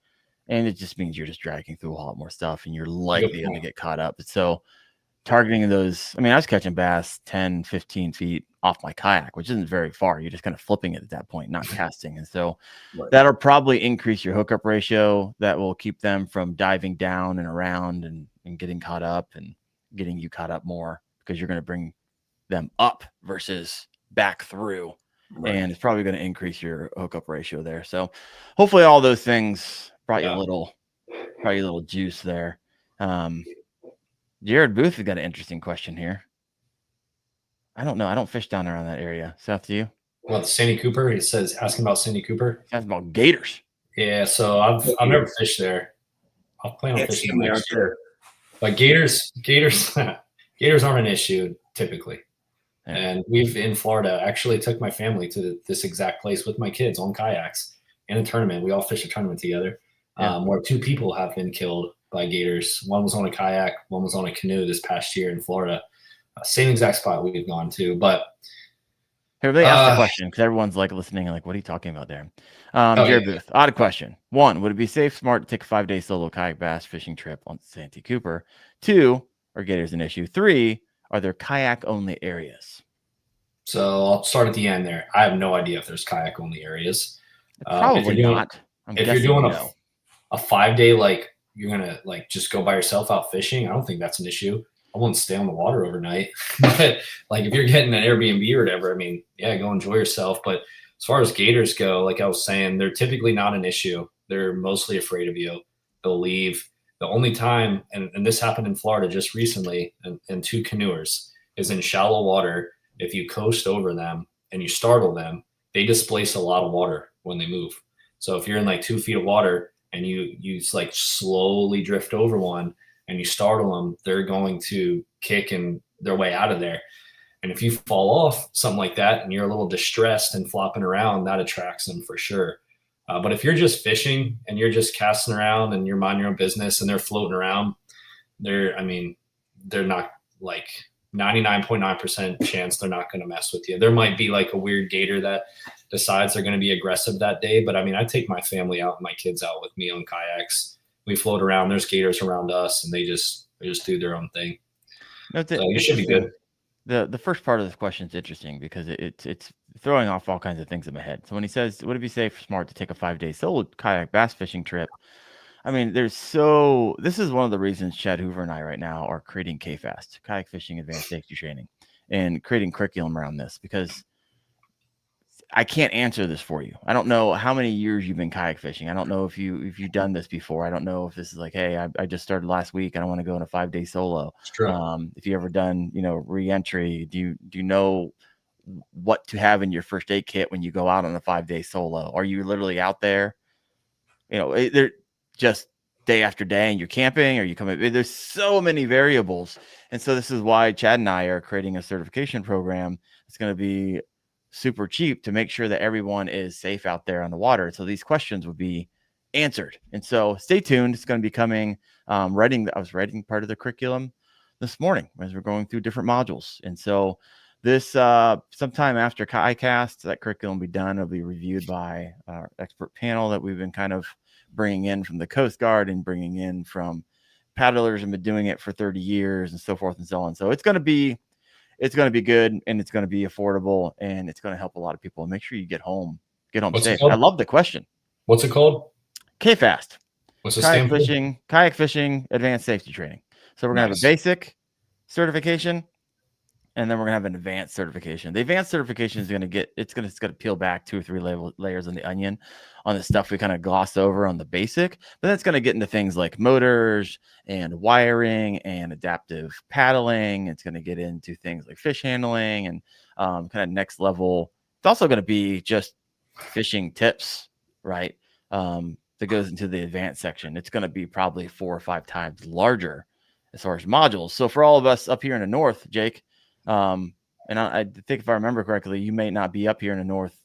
and it just means you're just dragging through a lot more stuff, and you're likely going to get caught up. So targeting those, I mean, I was catching bass 10, 15 feet off my kayak, which isn't very far. You're just kind of flipping it at that point, not casting. And so that'll probably increase your hookup ratio. That will keep them from diving down and around and getting caught up and getting you caught up more, because you're going to bring them up versus back through. Right. And it's probably going to increase your hookup ratio there. So hopefully all those things brought you a little juice there. Jared Booth has got an interesting question here. I don't know. I don't fish down around that area. Seth, do you? Well, Sandy Cooper. He says, asking about Sandy Cooper. Asking about gators. Yeah. So I've never fished there. I'll plan on fishing there next year. But gators aren't an issue typically. Yeah. And we've in Florida actually took my family to this exact place with my kids on kayaks in a tournament. We all fished a tournament together where 2 people have been killed by gators. One was on a kayak, one was on a canoe this past year in Florida. Same exact spot we've gone to. But everybody asked the question because everyone's like listening and like, what are you talking about there? Jared Booth, odd question. 1, would it be safe, smart to take a 5-day solo kayak bass fishing trip on Sandy Cooper? 2, are gators an issue? 3, are there kayak only areas? So I'll start at the end there. I have no idea if there's kayak only areas. Probably not. If you're doing a 5-day, like you're gonna like just go by yourself out fishing, I don't think that's an issue. I won't stay on the water overnight. But like if you're getting an Airbnb or whatever, I mean, yeah, go enjoy yourself. But as far as gators go, like I was saying, they're typically not an issue. They're mostly afraid of you. They'll leave. The only time, and this happened in Florida just recently, and 2 canoers, is in shallow water. If you coast over them and you startle them, they displace a lot of water when they move. So if you're in like 2 feet of water and you like slowly drift over one and you startle them, they're going to kick and their way out of there. And if you fall off something like that and you're a little distressed and flopping around, that attracts them for sure. But if you're just fishing and you're just casting around and you're minding your own business and they're floating around, they're not, like 99.9% chance they're not going to mess with you. There might be like a weird gator that decides they're going to be aggressive that day. But I mean, I take my family out and my kids out with me on kayaks. We float around. There's gators around us and they just do their own thing. No, so you should be good. The first part of this question is interesting because it's throwing off all kinds of things in my head. So when he says, would it be safe or smart to take a 5-day solo kayak bass fishing trip? I mean, this is one of the reasons Chad Hoover and I right now are creating KFAST, Kayak Fishing Advanced Safety Training, and creating curriculum around this because I can't answer this for you. I don't know how many years you've been kayak fishing. I don't know if you've done this before. I don't know if this is like, hey, I just started last week. I don't want to go on a 5-day solo. If you ever done, re-entry, do you know what to have in your first aid kit when you go out on a 5-day solo? Are you literally out there? They're just day after day and you're camping or you come. There's so many variables. And so this is why Chad and I are creating a certification program. It's going to be super cheap to make sure that everyone is safe out there on the water. So these questions would be answered. And so stay tuned. It's going to be coming. I was writing part of the curriculum this morning as we're going through different modules. And so this sometime after ICAST, that curriculum will be done. It'll be reviewed by our expert panel that we've been kind of bringing in from the Coast Guard and bringing in from paddlers and been doing it for 30 years and so forth and so on. So it's going to be good and it's going to be affordable and it's going to help a lot of people. And make sure you get home safe. I love the question. What's it called? KFAST. What's the Kayak Fishing Advanced Safety Training. So we're going to have a basic certification and then we're going to have an advanced certification. The advanced certification is going to peel back 2 or 3 layers on the onion on the stuff we kind of gloss over on the basic, but that's going to get into things like motors and wiring and adaptive paddling. It's going to get into things like fish handling and kind of next level. It's also going to be just fishing tips, right? That goes into the advanced section. It's going to be probably 4 or 5 times larger as far as modules. So for all of us up here in the north, Jake, and I think if I remember correctly, you may not be up here in the north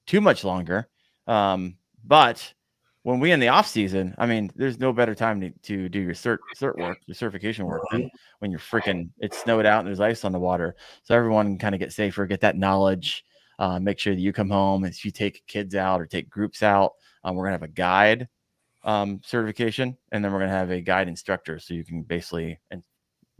too much longer. But when we in the off season, I mean, there's no better time to do your cert work, your certification work than when it's snowed out and there's ice on the water. So everyone can kind of get safer, get that knowledge, make sure that you come home. If you take kids out or take groups out, we're going to have a guide certification, and then we're going to have a guide instructor. So you can basically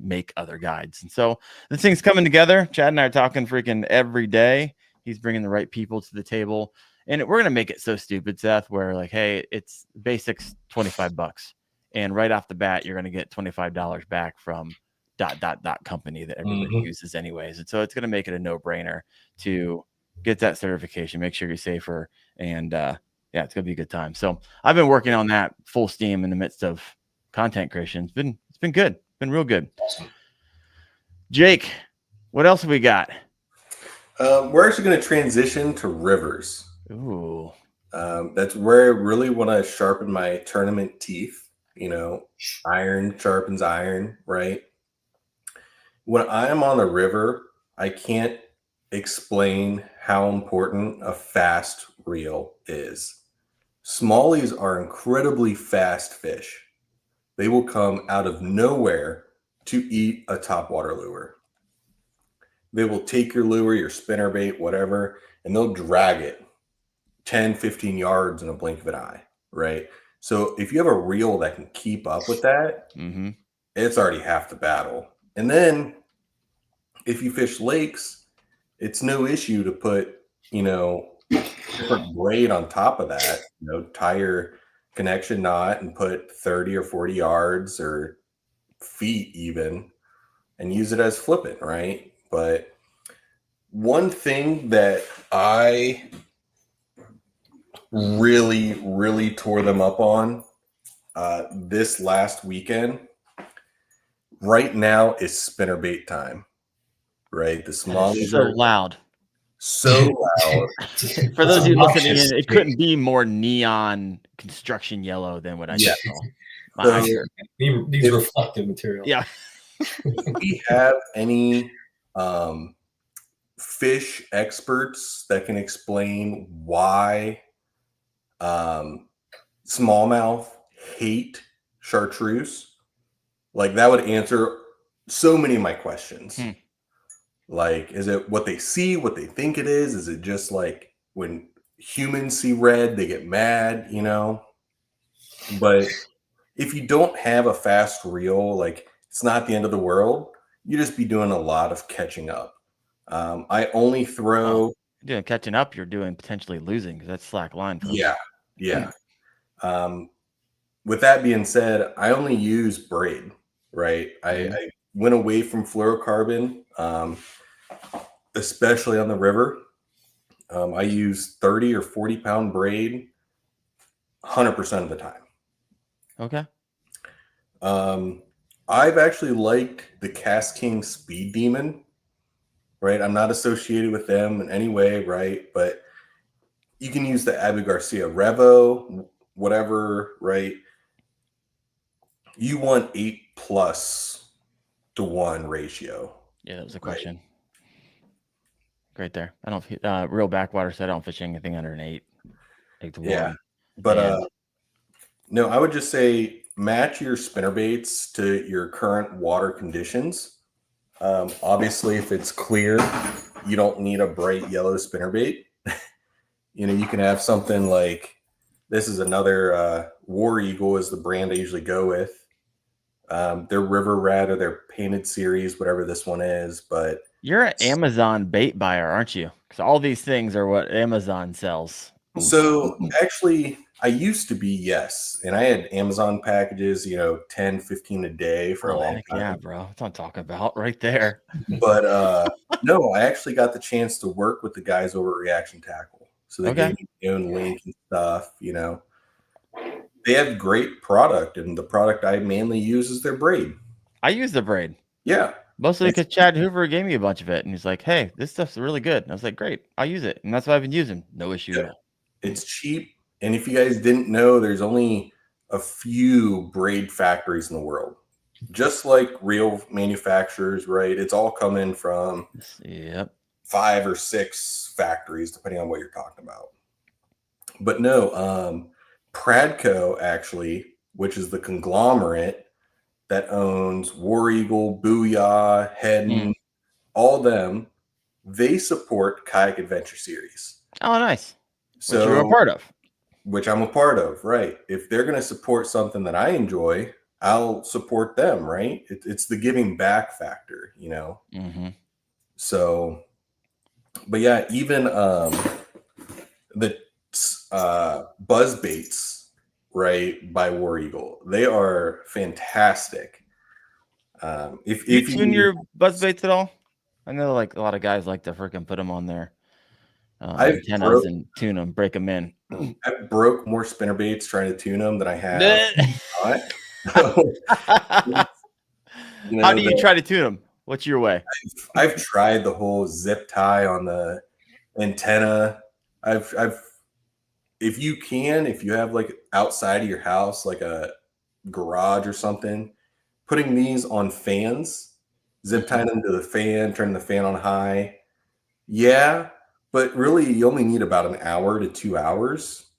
make other guides. And so this thing's coming together. Chad and I are talking freaking every day. He's bringing the right people to the table. And we're going to make it so stupid, Seth, where like, hey, it's basics $25. And right off the bat, you're going to get $25 back from ... company that everybody uses anyways. And so it's going to make it a no-brainer to get that certification, make sure you're safer. And it's going to be a good time. So I've been working on that full steam in the midst of content creation. It's been good. Been real good. Awesome. Jake, what else have we got? We're actually going to transition to rivers. Ooh. That's where I really want to sharpen my tournament teeth. Iron sharpens iron, right? When I'm on a river, I can't explain how important a fast reel is. Smallies are incredibly fast fish. They will come out of nowhere to eat a topwater lure. They will take your lure, your spinnerbait, whatever, and they'll drag it 10, 15 yards in a blink of an eye, right? So if you have a reel that can keep up with that, it's already half the battle. And then if you fish lakes, it's no issue to put, different braid on top of that, tie your connection knot and put 30 or 40 yards or feet even and use it as flipping, right? But one thing that I really, really tore them up on this last weekend. Right now is spinnerbait time, right? The small so loud. So loud. For those of you listening in, it couldn't be more neon construction yellow than what I just saw. These reflective material. Yeah. If we have any fish experts that can explain why smallmouth hate chartreuse, like that would answer so many of my questions. Like, is it what they see, what they think it is? Is it just like when humans see red, they get mad, you know? But if you don't have a fast reel, like it's not the end of the world. You just be doing a lot of catching up. I only throw. You're doing catching up. You're doing potentially losing because that's slack line. Folks. Yeah. With that being said, I only use braid. Right. I went away from fluorocarbon, especially on the river. I use 30 or 40 pound braid 100% of the time. Okay. I've actually liked the Cast King Speed Demon, right? I'm not associated with them in any way, right? But you can use the Abu Garcia Revo, whatever, right? You want 8+1 ratio. Yeah, that was a question. Great there. I don't real backwater said I don't fish anything under an 8. 8 to 1. But no, I would just say match your spinnerbaits to your current water conditions. Obviously, if it's clear, you don't need a bright yellow spinnerbait. You know, you can have something like this is another War Eagle is the brand I usually go with. Their River Rat or their painted series, whatever this one is. But you're an Amazon bait buyer, aren't you? Because all these things are what Amazon sells. So actually, I used to be, yes. And I had Amazon packages, 10, 15 a day for a long time. Yeah, bro. That's what I'm talking about right there. But no, I actually got the chance to work with the guys over at Reaction Tackle. So they gave me their own link and stuff, They have great product, and the product I mainly use is their braid. I use the braid. Yeah. Mostly because Chad Hoover gave me a bunch of it, and he's like, hey, this stuff's really good. And I was like, great, I'll use it. And that's what I've been using. No issue at all. It's cheap. And if you guys didn't know, there's only a few braid factories in the world. Just like real manufacturers, right? It's all coming from 5 or 6 factories, depending on what you're talking about. But no, Pradco, actually, which is the conglomerate that owns War Eagle, Booyah, Hedden, all them, they support Kayak Adventure Series. Oh, nice. So, which you're a part of. Which I'm a part of, right? If they're going to support something that I enjoy, I'll support them, right? It's the giving back factor, Mm-hmm. So, but yeah, even the buzz baits, right, by War Eagle, they are fantastic. If you tune your buzz baits at all, I know like a lot of guys like to freaking put them on their antennas and tune them, break them in. I broke more spinner baits trying to tune them than I have. How do you try to tune them? What's your way? I've tried the whole zip tie on the antenna. If you have like outside of your house, like a garage or something, putting these on fans, zip tying them to the fan, turning the fan on high. Yeah. But really, you only need about an hour to 2 hours,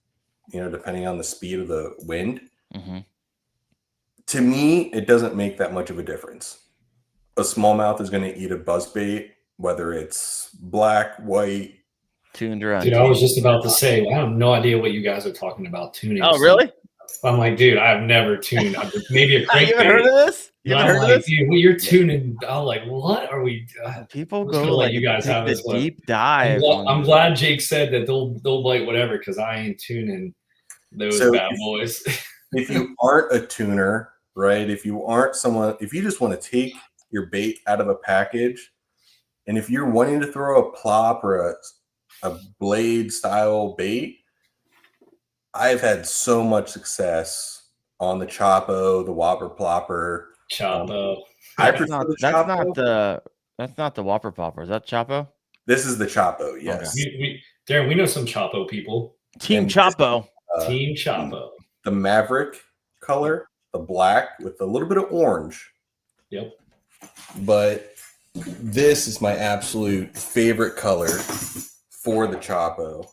depending on the speed of the wind. Mm-hmm. To me, it doesn't make that much of a difference. A smallmouth is going to eat a buzzbait, whether it's black, white. Tuned or Dude, I was just about to say, I have no idea what you guys are talking about tuning. Oh, really? I'm like, dude, I've never tuned. Maybe a crank. You haven't heard of this? You haven't heard of this? Dude, you're tuning. I'm like, what are we? People go like you guys have this deep dive. I'm glad Jake said that they'll like whatever because I ain't tuning those bad boys. If you aren't a tuner, right? If you just want to take your bait out of a package, and if you're wanting to throw a plop or a blade style bait, I've had so much success on the Chapo, the Whopper Plopper. Chapo. I prefer the Chapo. That's not the Whopper Popper. Is that Chapo? This is the Chapo, yes. Darren, we know some Chapo people. Team Chapo. Team Chapo. The Maverick color, the black with a little bit of orange. Yep. But this is my absolute favorite color for the Chapo.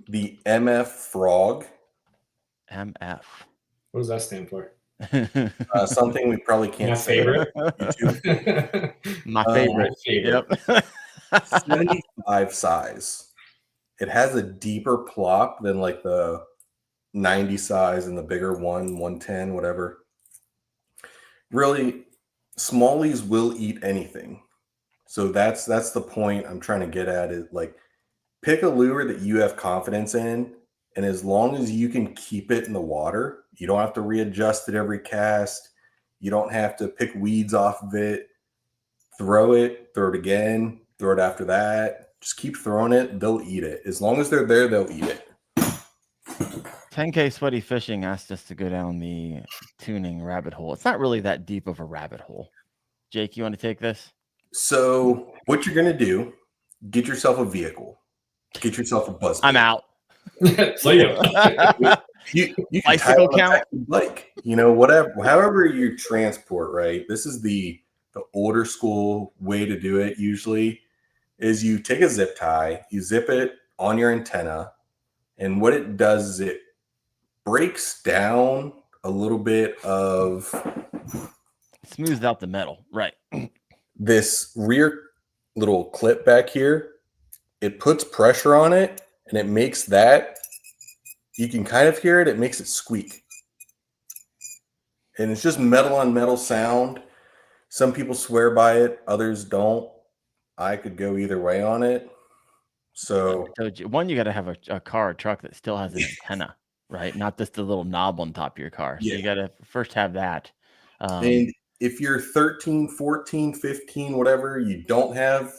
The MF Frog. MF. What does that stand for? Something we probably can't My say. Favorite. My favorite. Yep. 75 size. It has a deeper plop than like the 90 size and the bigger 110, whatever. Really, smallies will eat anything. So that's the point I'm trying to get at, is like, pick a lure that you have confidence in, and as long as you can keep it in the water, you don't have to readjust it every cast. You don't have to pick weeds off of it. Throw it again, throw it after that. Just keep throwing it. They'll eat it. As long as they're there, they'll eat it. 10K Sweaty Fishing asked us to go down the tuning rabbit hole. It's not really that deep of a rabbit hole. Jake, you want to take this? So what you're going to do, get yourself a vehicle. Get yourself a bus. I'm out. So you can bicycle count, like, whatever, however you transport, right? This is the older school way to do it. Usually is you take a zip tie, you zip it on your antenna, and what it does is it breaks down a little bit of, smooths out the metal, right? This rear little clip back here. It puts pressure on it, and it makes that, you can kind of hear it, it makes it squeak. And it's just metal on metal sound. Some people swear by it, others don't. I could go either way on it. So one, you got to have a car or truck that still has an antenna, right? Not just the little knob on top of your car. So you got to first have that. And if you're 13, 14, 15, whatever, you don't have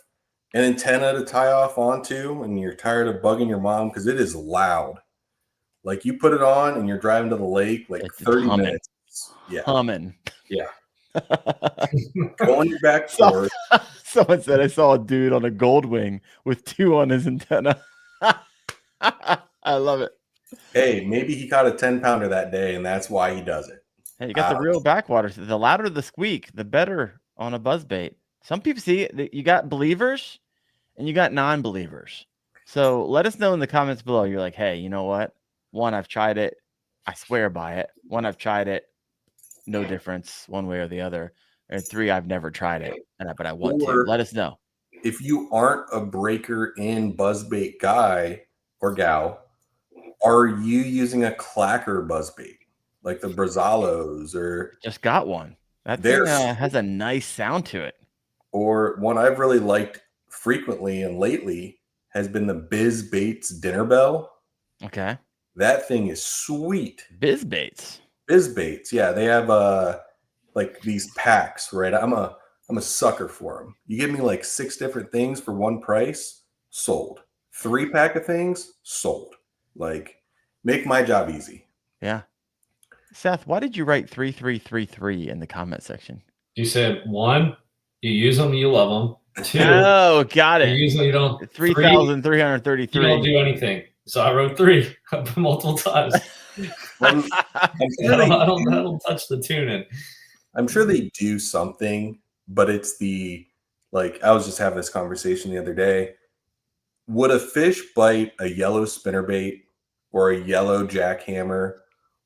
an antenna to tie off onto, and you're tired of bugging your mom because it is loud. Like, you put it on and you're driving to the lake, like, it's 30 minutes. Yeah. Humming. Yeah. Go on your back porch. Someone said I saw a dude on a Goldwing with 2 on his antenna. I love it. Hey, maybe he caught a 10-pounder that day, and that's why he does it. Hey, you got the real backwater. The louder the squeak, the better on a buzzbait. Some people see it. You got believers and you got non-believers. So let us know in the comments below. You're like, hey, you know what? 1, I've tried it. I swear by it. 1, I've tried it. No difference one way or the other. And 3, I've never tried it, but I want to. Let us know. If you aren't a breaker in buzzbait guy or gal, are you using a clacker buzzbait like the Brazalos, or just got one? That thing has a nice sound to it. Or one I've really liked frequently and lately has been the Biz Baits Dinner Bell. Okay. That thing is sweet. Biz Baits. Yeah, they have like these packs, right? I'm a sucker for them. You give me like 6 different things for one price, sold. 3-pack of things, sold. Like, make my job easy. Yeah. Seth, why did you write 3333 in the comment section? You said 1, you use them, you love them. 2, got it. You use them, you don't. 3,333. You don't do anything. So I wrote 3 multiple times. I don't touch the tuning. I'm sure they do something, but it's like, I was just having this conversation the other day. Would a fish bite a yellow spinnerbait or a yellow jackhammer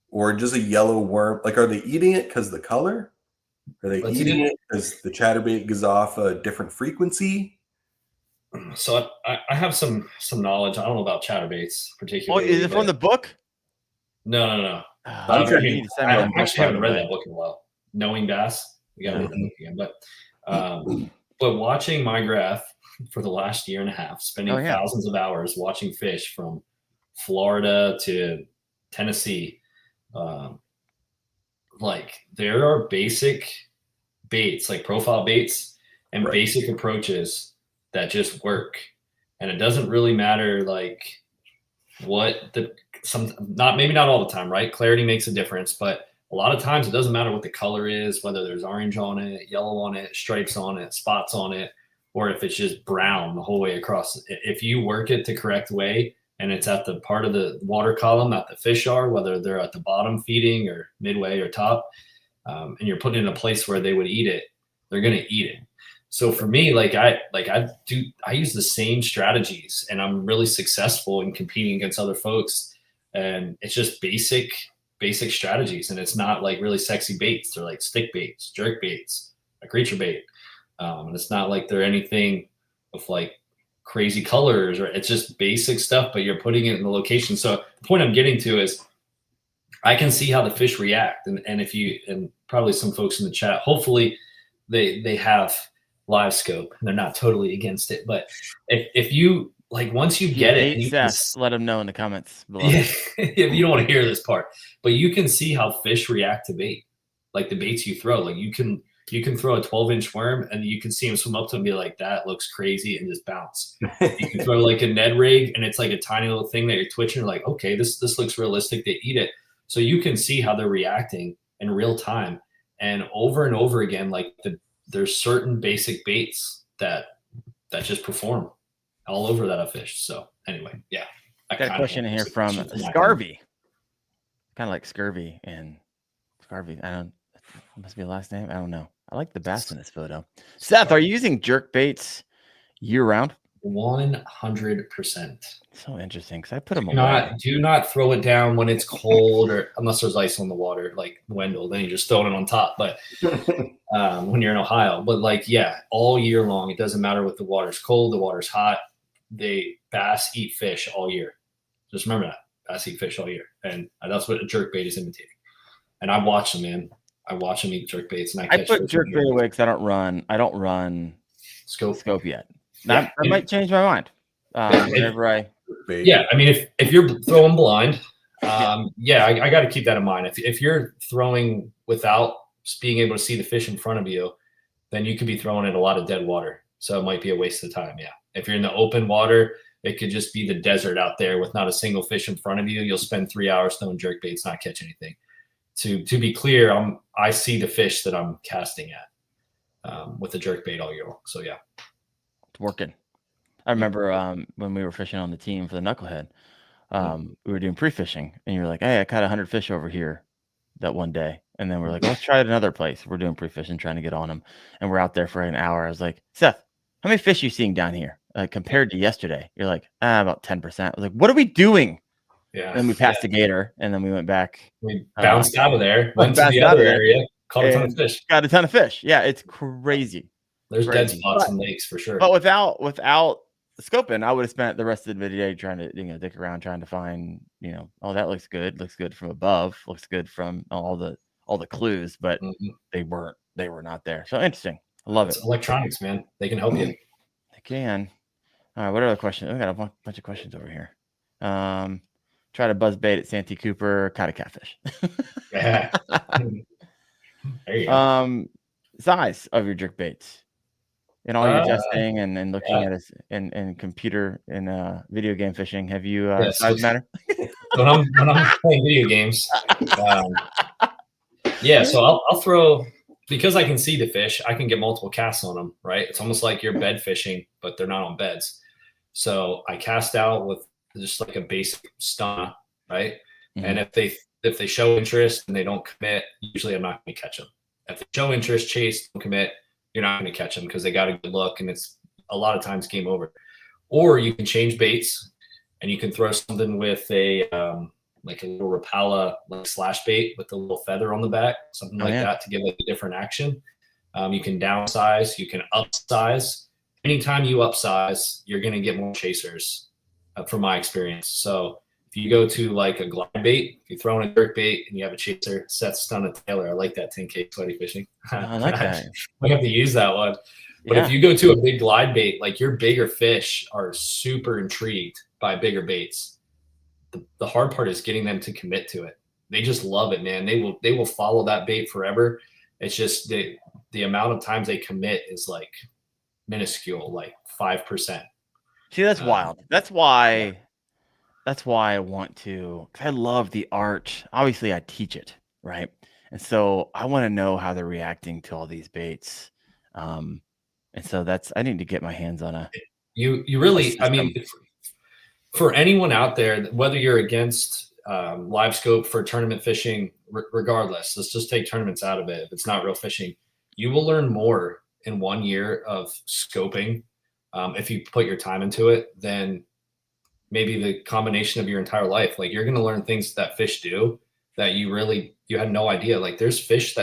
or just a yellow worm? Like, are they eating it because of the color? Are they eating it because the chatterbait gives off a different frequency? So I have some knowledge. I don't know about chatterbaits particularly. Oh, is it from the book? No. I'm sure you need to send me I actually haven't read that book in a while. Knowing Bass, we got to read that book again. But watching my graph for the last year and a half, spending thousands of hours watching fish from Florida to Tennessee, like, there are basic baits, like profile baits and basic approaches that just work. And it doesn't really matter like what maybe not all the time, right? Clarity makes a difference, but a lot of times it doesn't matter what the color is, whether there's orange on it, yellow on it, stripes on it, spots on it, or if it's just brown the whole way across. If you work it the correct way and it's at the part of the water column that the fish are, whether they're at the bottom feeding or midway or top, and you're putting it in a place where they would eat it, they're going to eat it. So for me, I use the same strategies, and I'm really successful in competing against other folks. And it's just basic strategies, and it's not like really sexy baits. They're like stick baits, jerk baits, a creature bait. And it's not like they're anything of like crazy colors, or it's just basic stuff, but you're putting it in the location. So the point I'm getting to is I can see how the fish react. And probably some folks in the chat, hopefully they have live scope and they're not totally against it. But if you like, once you get it, Seth, let them know in the comments below. If you don't want to hear this part, but you can see how fish react to bait, like the baits you throw. Like you can throw a 12-inch worm and you can see them swim up to and be like, that looks crazy, and just bounce. You can throw like a Ned rig and it's like a tiny little thing that you're twitching. You're like, okay, this looks realistic. They eat it. So you can see how they're reacting in real time. And over again, like there's certain basic baits that just perform all over that I fished. So anyway, yeah. I got a question in here from Scarvy. Kind of like scurvy and Scarvy. It must be a last name. I don't know. I like the bass in this photo. Seth, are you using jerk baits year round? 100%. So interesting, because I put them away. Do not throw it down when it's cold, or unless there's ice on the water, like Wendell, then you're just throwing it on top. But when you're in Ohio, but like, yeah, all year long, it doesn't matter what the water's cold, the water's hot. Bass eat fish all year. Just remember that. Bass eat fish all year, and that's what a jerk bait is imitating. And I watch them, man. I watch them eat jerk baits, and I put jerk bait away because I don't run scope yet. That might change my mind. Whenever I mean, if you're throwing blind, I got to keep that in mind. If you're throwing without being able to see the fish in front of you, then you could be throwing at a lot of dead water. So it might be a waste of time. Yeah. If you're in the open water, it could just be the desert out there with not a single fish in front of you. You'll spend 3 hours throwing jerk baits, not catch anything. To be clear, I see the fish that I'm casting at with the jerk bait all year long. So yeah, it's working. I remember when we were fishing on the team for the Knucklehead, we were doing pre-fishing, and you were like, "Hey, I caught 100 fish over here that one day," and then we're like, "Let's try it another place." We're doing pre-fishing, trying to get on them, and we're out there for an hour. I was like, "Seth, how many fish are you seeing down here compared to yesterday?" You're like, "About 10%." I was like, "What are we doing?" Yeah. And we passed the gator, and then we went back. We bounced out of there, went to the other area, caught a ton of fish. Got a ton of fish. Yeah, it's crazy. There's dead spots in lakes for sure. But without scoping, I would have spent the rest of the video trying to dick around, trying to find, oh, that looks good from above, looks good from all the clues, but they were not there. So interesting. I love it. Electronics, man. They can help you. They can. All right, what other questions? I got a bunch of questions over here. Try to buzz bait at Santee Cooper, caught a catfish. Yeah. There you go. Size of your jerk baits. In all your testing and looking at it in computer and video game fishing, have you size matter? when I'm playing video games, so I'll throw, because I can see the fish, I can get multiple casts on them, right? It's almost like you're bed fishing, but they're not on beds. So I cast out with just like a basic stun, right? Mm-hmm. And if they show interest and they don't commit, usually I'm not going to catch them. If they show interest, chase, don't commit, you're not going to catch them because they got a good look, and it's a lot of times game over. Or you can change baits, and you can throw something with a like a little Rapala like slash bait with a little feather on the back, something that to give like a different action. You can downsize, you can upsize. Anytime you upsize, you're going to get more chasers, from my experience. So if you go to like a glide bait, if you throw in a jerk bait and you have a chaser, Seth's done a Taylor. I like that 10K sweaty fishing. I like that. We have to use that one. But if you go to a big glide bait, like your bigger fish are super intrigued by bigger baits. The hard part is getting them to commit to it. They just love it, man. They will follow that bait forever. It's just the amount of times they commit is like minuscule, like 5%. See, that's wild. That's why I want to, 'cause I love the art. Obviously, I teach it, right? And so I want to know how they're reacting to all these baits. And so I need to get my hands on you really, system. I mean, for anyone out there, whether you're against live scope for tournament fishing, regardless, let's just take tournaments out of it. If it's not real fishing, you will learn more in 1 year of scoping if you put your time into it than maybe the combination of your entire life. Like, you're going to learn things that fish do that you had no idea. Like, there's fish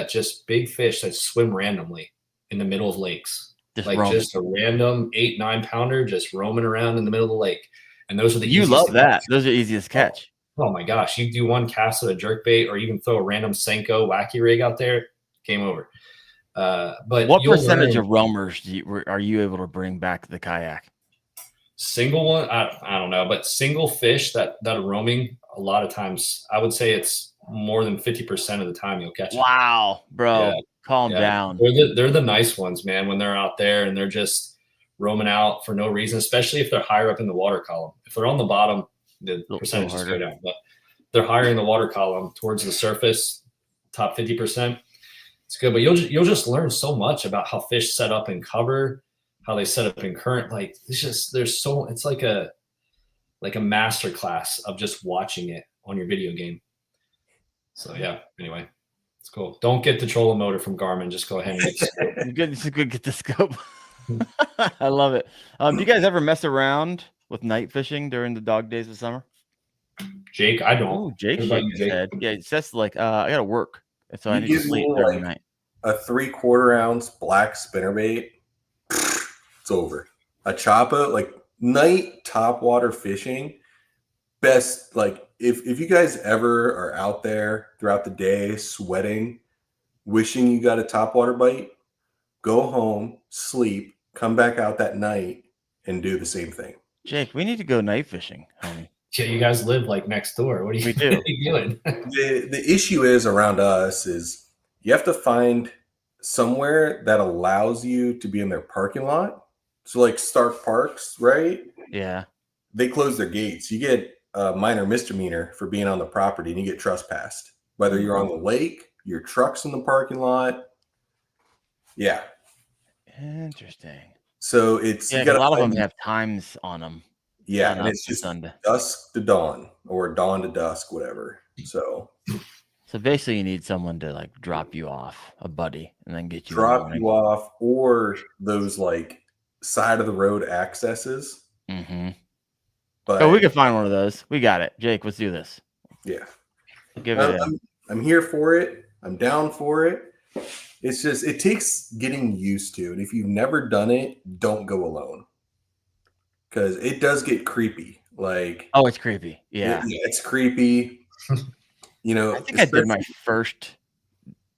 big fish that swim randomly in the middle of lakes. Just a random 8-9 pounder just roaming around in the middle of the lake. And those are the easiest. You love that. Those are easiest catch. Oh my gosh. You do one cast with a jerkbait, or you can throw a random Senko wacky rig out there, game over. But what percentage of roamers are you able to bring back to the kayak? Single one, I don't know, but single fish that are roaming, a lot of times, I would say it's more than 50% of the time you'll catch. Wow, bro, calm down. They're the nice ones, man. When they're out there and they're just roaming out for no reason, especially if they're higher up in the water column. If they're on the bottom, the percentages go down. But they're higher in the water column towards the surface, top 50%. It's good, but you'll just learn so much about how fish set up in cover, how they set up in current. Like, it's like a master class of just watching it on your video game. So yeah, anyway, it's cool. Don't get the trolling motor from Garmin. Just go ahead and get the scope. I love it. Do you guys ever mess around with night fishing during the dog days of summer? Jake, I don't. Ooh, Jake shaking his head. Yeah, Seth's like, I gotta work. And so I need to sleep during the night. A 3/4 ounce black spinnerbait, it's over. A choppa, like night topwater fishing, best. Like, if you guys ever are out there throughout the day sweating, wishing you got a topwater bite, go home, sleep, come back out that night and do the same thing. Jake, we need to go night fishing, homie. Yeah, you guys live like next door. What are you doing? The issue is around us is you have to find somewhere that allows you to be in their parking lot. So like Stark Parks, right? Yeah. They close their gates. You get a minor misdemeanor for being on the property and you get trespassed. Whether you're on the lake, your truck's in the parking lot. Yeah. Interesting. So it's a lot of them have times on them. Yeah, and it's just dusk to dawn or dawn to dusk, whatever. So basically, you need someone to like drop you off, a buddy, and then get you off, or those like side of the road accesses. Mm-hmm. But we can find one of those. We got it, Jake. Let's do this. Yeah, give it. I'm here for it. I'm down for it. It's just it takes getting used to, and if you've never done it, don't go alone. Because it does get creepy. Like, oh, it's creepy. Yeah, it's creepy. You know, I think I did my first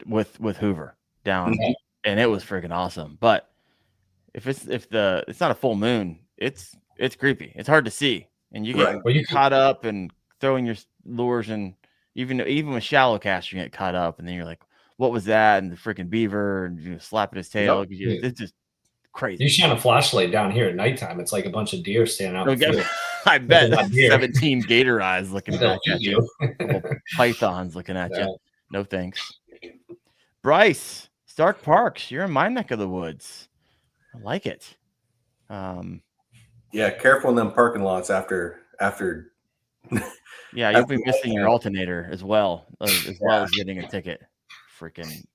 with Hoover down, and it was freaking awesome. But if it's not a full moon, it's creepy. It's hard to see, and you get caught up and throwing your lures, and even with shallow cast, you get caught up, and then you're like, "What was that?" And the freaking beaver, and slapping his tail. It's just crazy. You shine a flashlight down here at nighttime. It's like a bunch of deer standing out. I bet 17 gator eyes looking back at you. Pythons looking at you. No thanks. Bryce, Stark Parks, you're in my neck of the woods. I like it. Yeah, careful in them parking lots after. Yeah, you'll be missing your alternator as well as getting a ticket. Freaking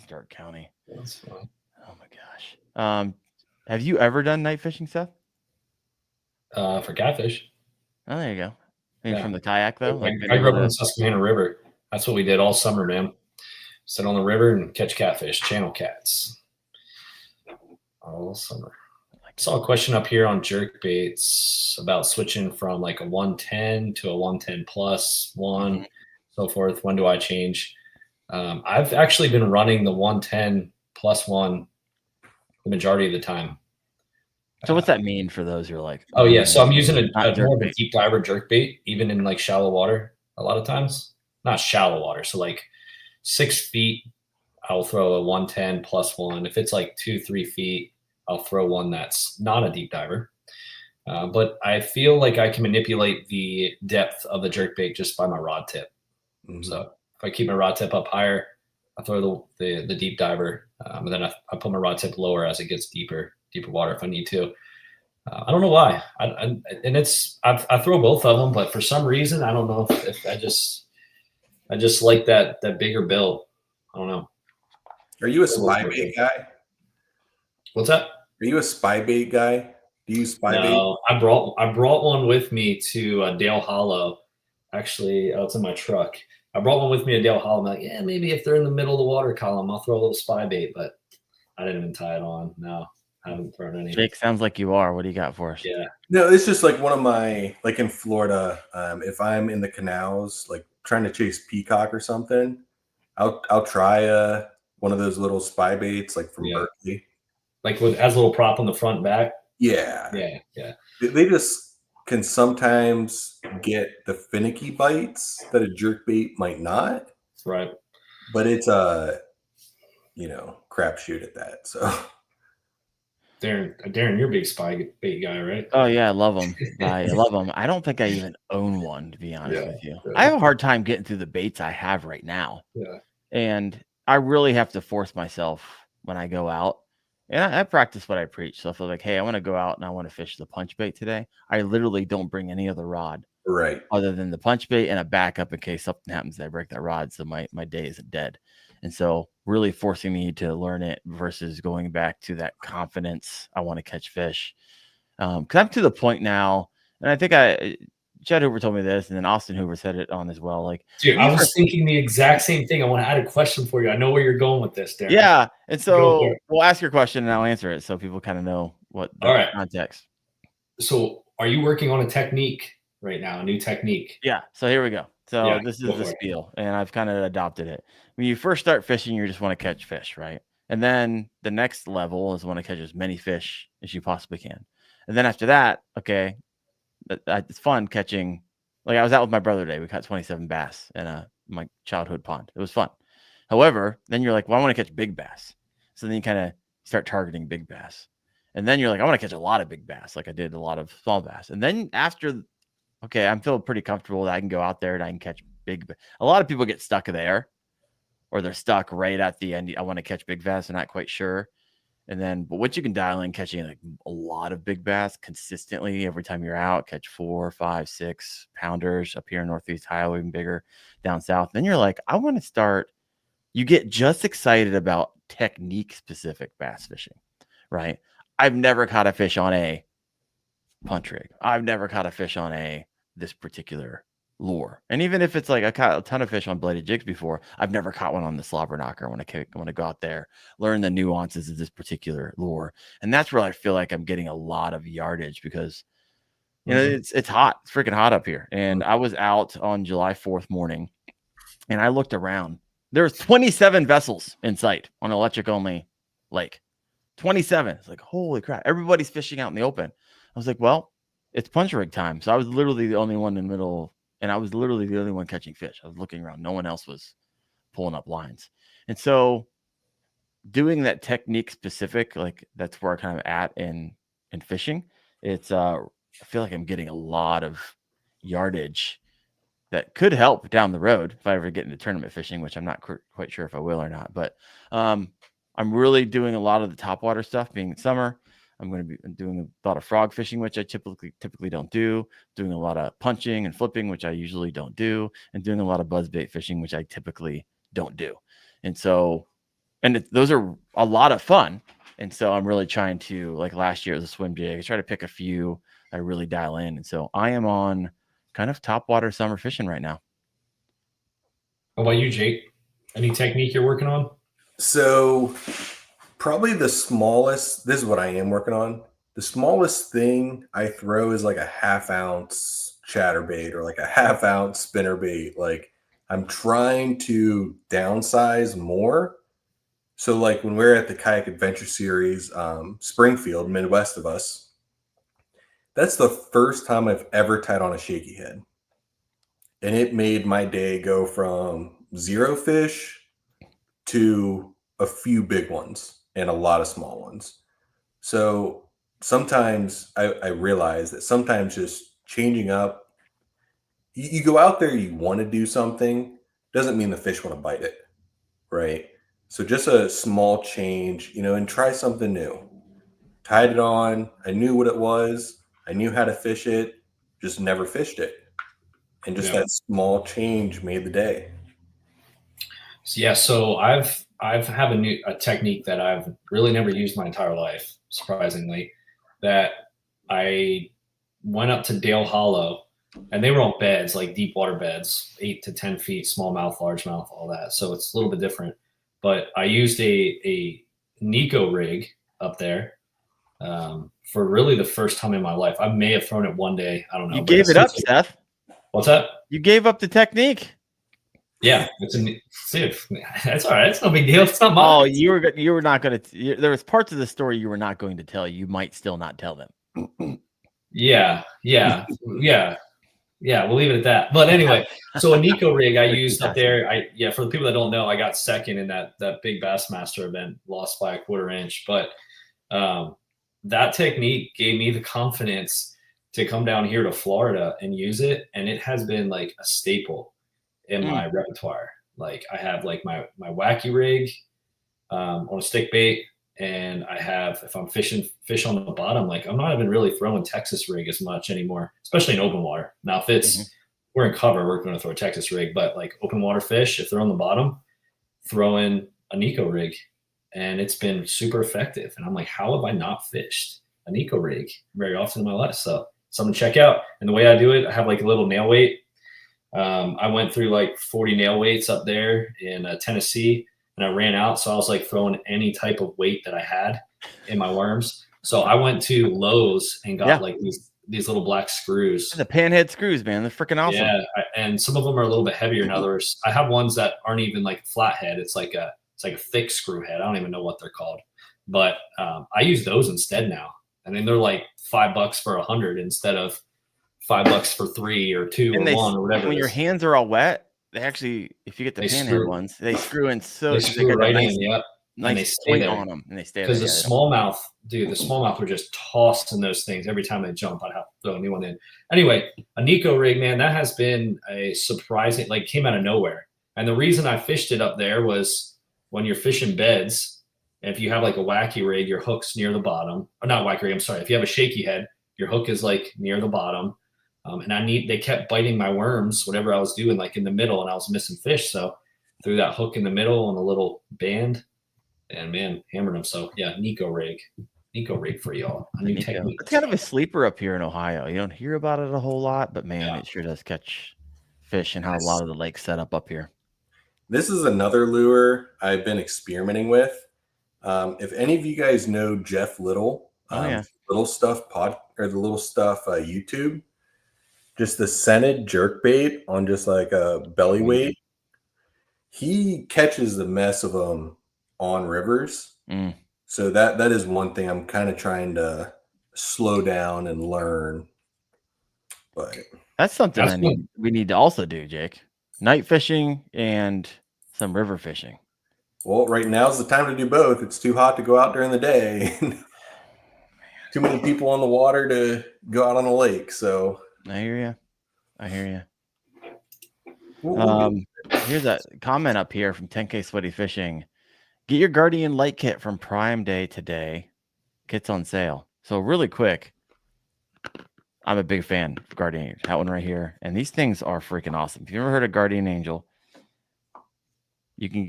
Stark County. That's fun. Oh my gosh. Have you ever done night fishing, Seth? For catfish. Oh, there you go. Maybe from the kayak though. I grew up in the Susquehanna River. That's what we did all summer, man. Sit on the river and catch catfish, channel cats, all summer. I saw a question up here on jerk baits about switching from like a 110 to a 110 plus one, so forth. When do I change? I've actually been running the 110 plus one the majority of the time. So what's that mean for those who are like, oh yeah. So I'm using a more of a deep diver jerk bait, even in like shallow water. A lot of times, not shallow water. So like 6 feet, I'll throw a 110 plus one. If it's like 2-3 feet, I'll throw one that's not a deep diver. But I feel like I can manipulate the depth of the jerkbait just by my rod tip. Mm-hmm. So if I keep my rod tip up higher, I throw the deep diver, and then I put my rod tip lower as it gets deeper water if I need to. I don't know why. I throw both of them, but for some reason I don't know if I just like that bigger bill. I don't know. Are you a spy bait guy? What's that? Are you a spy bait guy? Do you use spy bait? No, I brought one with me to Dale Hollow. Actually, it's in my truck. I brought one with me to Dale Hollow. I'm like, yeah, maybe if they're in the middle of the water column, I'll throw a little spy bait, but I didn't even tie it on. No, I haven't thrown any. Jake, sounds like you are. What do you got for us? Yeah. No, it's just like one of my, like in Florida, if I'm in the canals, like trying to chase peacock or something, I'll try one of those little spy baits, like from Berkeley. Like as a little prop on the front and back? Yeah. Yeah. They just can sometimes get the finicky bites that a jerkbait might not. Right. But it's crapshoot at that. So Daren, you're a big spy bait guy, right? Oh yeah, I love them. I love them. I don't think I even own one, to be honest with you. I have a hard time getting through the baits I have right now. Yeah. And I really have to force myself when I go out. And I practice what I preach. So if I'm like, hey, I want to go out and I want to fish the punch bait today, I literally don't bring any other rod. Right. Other than the punch bait and a backup in case something happens, I break that rod. So my day isn't dead. And so really forcing me to learn it versus going back to that confidence. I want to catch fish. Cause I'm to the point now. And I think Chad Hoover told me this, and then Austin Hoover said it on as well. Like, dude, I was thinking the exact same thing. I want to add a question for you. I know where you're going with this, Daren. Yeah, and so we'll ask your question and I'll answer it, so people kind of know what the context. So, are you working on a technique right now? A new technique? Yeah. So here we go. So this is the spiel, and I've kind of adopted it. When you first start fishing, you just want to catch fish, right? And then the next level is want to catch as many fish as you possibly can. And then after that, okay. It's fun catching. Like I was out with my brother today. We caught 27 bass in my childhood pond. It was fun. However, then you're like, well, I want to catch big bass. So then you kind of start targeting big bass. And then you're like, I want to catch a lot of big bass. Like I did a lot of small bass. And then after, okay, I'm feeling pretty comfortable that I can go out there and I can catch big. A lot of people get stuck there, or they're stuck right at the end. I want to catch big bass. They're not quite sure. And then, but what you can dial in catching like a lot of big bass consistently every time you're out, catch 4, 5, 6 pounders up here in Northeast Ohio, even bigger down south. Then you're like, I want to start. You get just excited about technique specific bass fishing, right? I've never caught a fish on a punch rig. I've never caught a fish on this particular lure. And even if it's like I caught a ton of fish on bladed jigs before, I've never caught one on the slobber knocker. I want to go out there, learn the nuances of this particular lure. And that's where I feel like I'm getting a lot of yardage because it's hot. It's freaking hot up here. And I was out on July 4th morning and I looked around. There's 27 vessels in sight on an electric only lake. 27. It's like, holy crap. Everybody's fishing out in the open. I was like, well, it's punch rig time. So I was literally the only one in the middle. And I was literally the only one catching fish. I was looking around. No one else was pulling up lines. And so doing that technique specific, like that's where I kind of at in fishing. It's I feel like I'm getting a lot of yardage that could help down the road if I ever get into tournament fishing, which I'm not quite sure if I will or not. But I'm really doing a lot of the topwater stuff being summer. I'm going to be doing a lot of frog fishing, which I typically don't do, doing a lot of punching and flipping, which I usually don't do, and doing a lot of buzzbait fishing, which I typically don't do. And so, those are a lot of fun. And so I'm really trying to, like last year it was a swim jig. I try to pick a few I really dial in. And so I am on kind of topwater summer fishing right now. How about you, Jake? Any technique you're working on? So probably the smallest, this is what I am working on. The smallest thing I throw is like a 1/2 ounce chatterbait or like a 1/2 ounce spinnerbait. Like I'm trying to downsize more. So like when we're at the Kayak Adventure Series, Springfield, Midwest of us, that's the first time I've ever tied on a shaky head. And it made my day go from 0 fish to a few big ones and a lot of small ones. So sometimes I realize that sometimes just changing up, you go out there, you want to do something, doesn't mean the fish want to bite it, right? So just a small change, and try something new. Tied it on. I knew what it was. I knew how to fish it, just never fished it. And just that small change made the day. So I've have a technique that I've really never used my entire life, surprisingly, that I went up to Dale Hollow, and they were on beds, like deep water beds, 8 to 10 feet, smallmouth, largemouth, all that. So it's a little bit different. But I used a Nico rig up there for really the first time in my life. I may have thrown it one day. I don't know. You gave it up, Seth. What's that? You gave up the technique. Yeah, that's all right. It's no big deal. It's not mine. Oh, you were not going to. There was parts of the story you were not going to tell. You might still not tell them. Yeah. We'll leave it at that. But anyway, so a Nico rig I used up there. For the people that don't know, I got second in that big Bassmaster event, lost by a 1/4 inch. But that technique gave me the confidence to come down here to Florida and use it, and it has been like a staple in my repertoire. Like I have like my wacky rig on a stick bait, and I have, if I'm fishing fish on the bottom, like I'm not even really throwing Texas rig as much anymore, especially in open water. Now if it's we're in cover, we're going to throw a Texas rig, but like open water fish, if they're on the bottom, throw in a Nico rig, and it's been super effective. And I'm like, how have I not fished a Nico rig very often in my life? So something to check out. And the way I do it, I have like a little nail weight. I went through like 40 nail weights up there in Tennessee, and I ran out. So I was like throwing any type of weight that I had in my worms. So I went to Lowe's and got like these little black screws. The panhead screws, man. They're freaking awesome. Yeah. And some of them are a little bit heavier than others. I have ones that aren't even like flathead. It's like a thick screw head. I don't even know what they're called, but I use those instead now. I mean, they're like $5 for 100 instead of $5 for 3 or 2 or 1 or whatever. When your hands are all wet, they actually, if you get the panhead ones, they screw in. So they screw right in. Yep. Nice, and they stay there on them, and they stay there. Because the smallmouth were just tossing those things every time they jump. I'd have to throw a new one in. Anyway, a Nico rig, man, that has been a surprising, like came out of nowhere. And the reason I fished it up there was when you're fishing beds, and if you have like a wacky rig, your hook's near the bottom. Or not wacky rig, I'm sorry. If you have a shaky head, your hook is like near the bottom. And they kept biting my worms, whatever I was doing, like in the middle, and I was missing fish. So threw that hook in the middle on a little band, and man, hammered them. So yeah, Nico rig for y'all. A new technique. It's kind of a sleeper up here in Ohio. You don't hear about it a whole lot, but man, it sure does catch fish and how a lot of the lakes set up here. This is another lure I've been experimenting with. If any of you guys know Jeff Little, Little Stuff YouTube, just the scented jerkbait on just like a belly weight. He catches the mess of them on rivers. So that is one thing I'm kind of trying to slow down and learn. But that's something we need to also do, Jake. Night fishing and some river fishing. Well, right now's the time to do both. It's too hot to go out during the day. Too many people on the water to go out on the lake. So I hear you. Here's a comment up here from 10K Sweaty Fishing. Get your Guardian light kit from Prime Day today. Kit's on sale. So really quick, I'm a big fan of Guardian. That one right here. And these things are freaking awesome. If you've ever heard of Guardian Angel, you can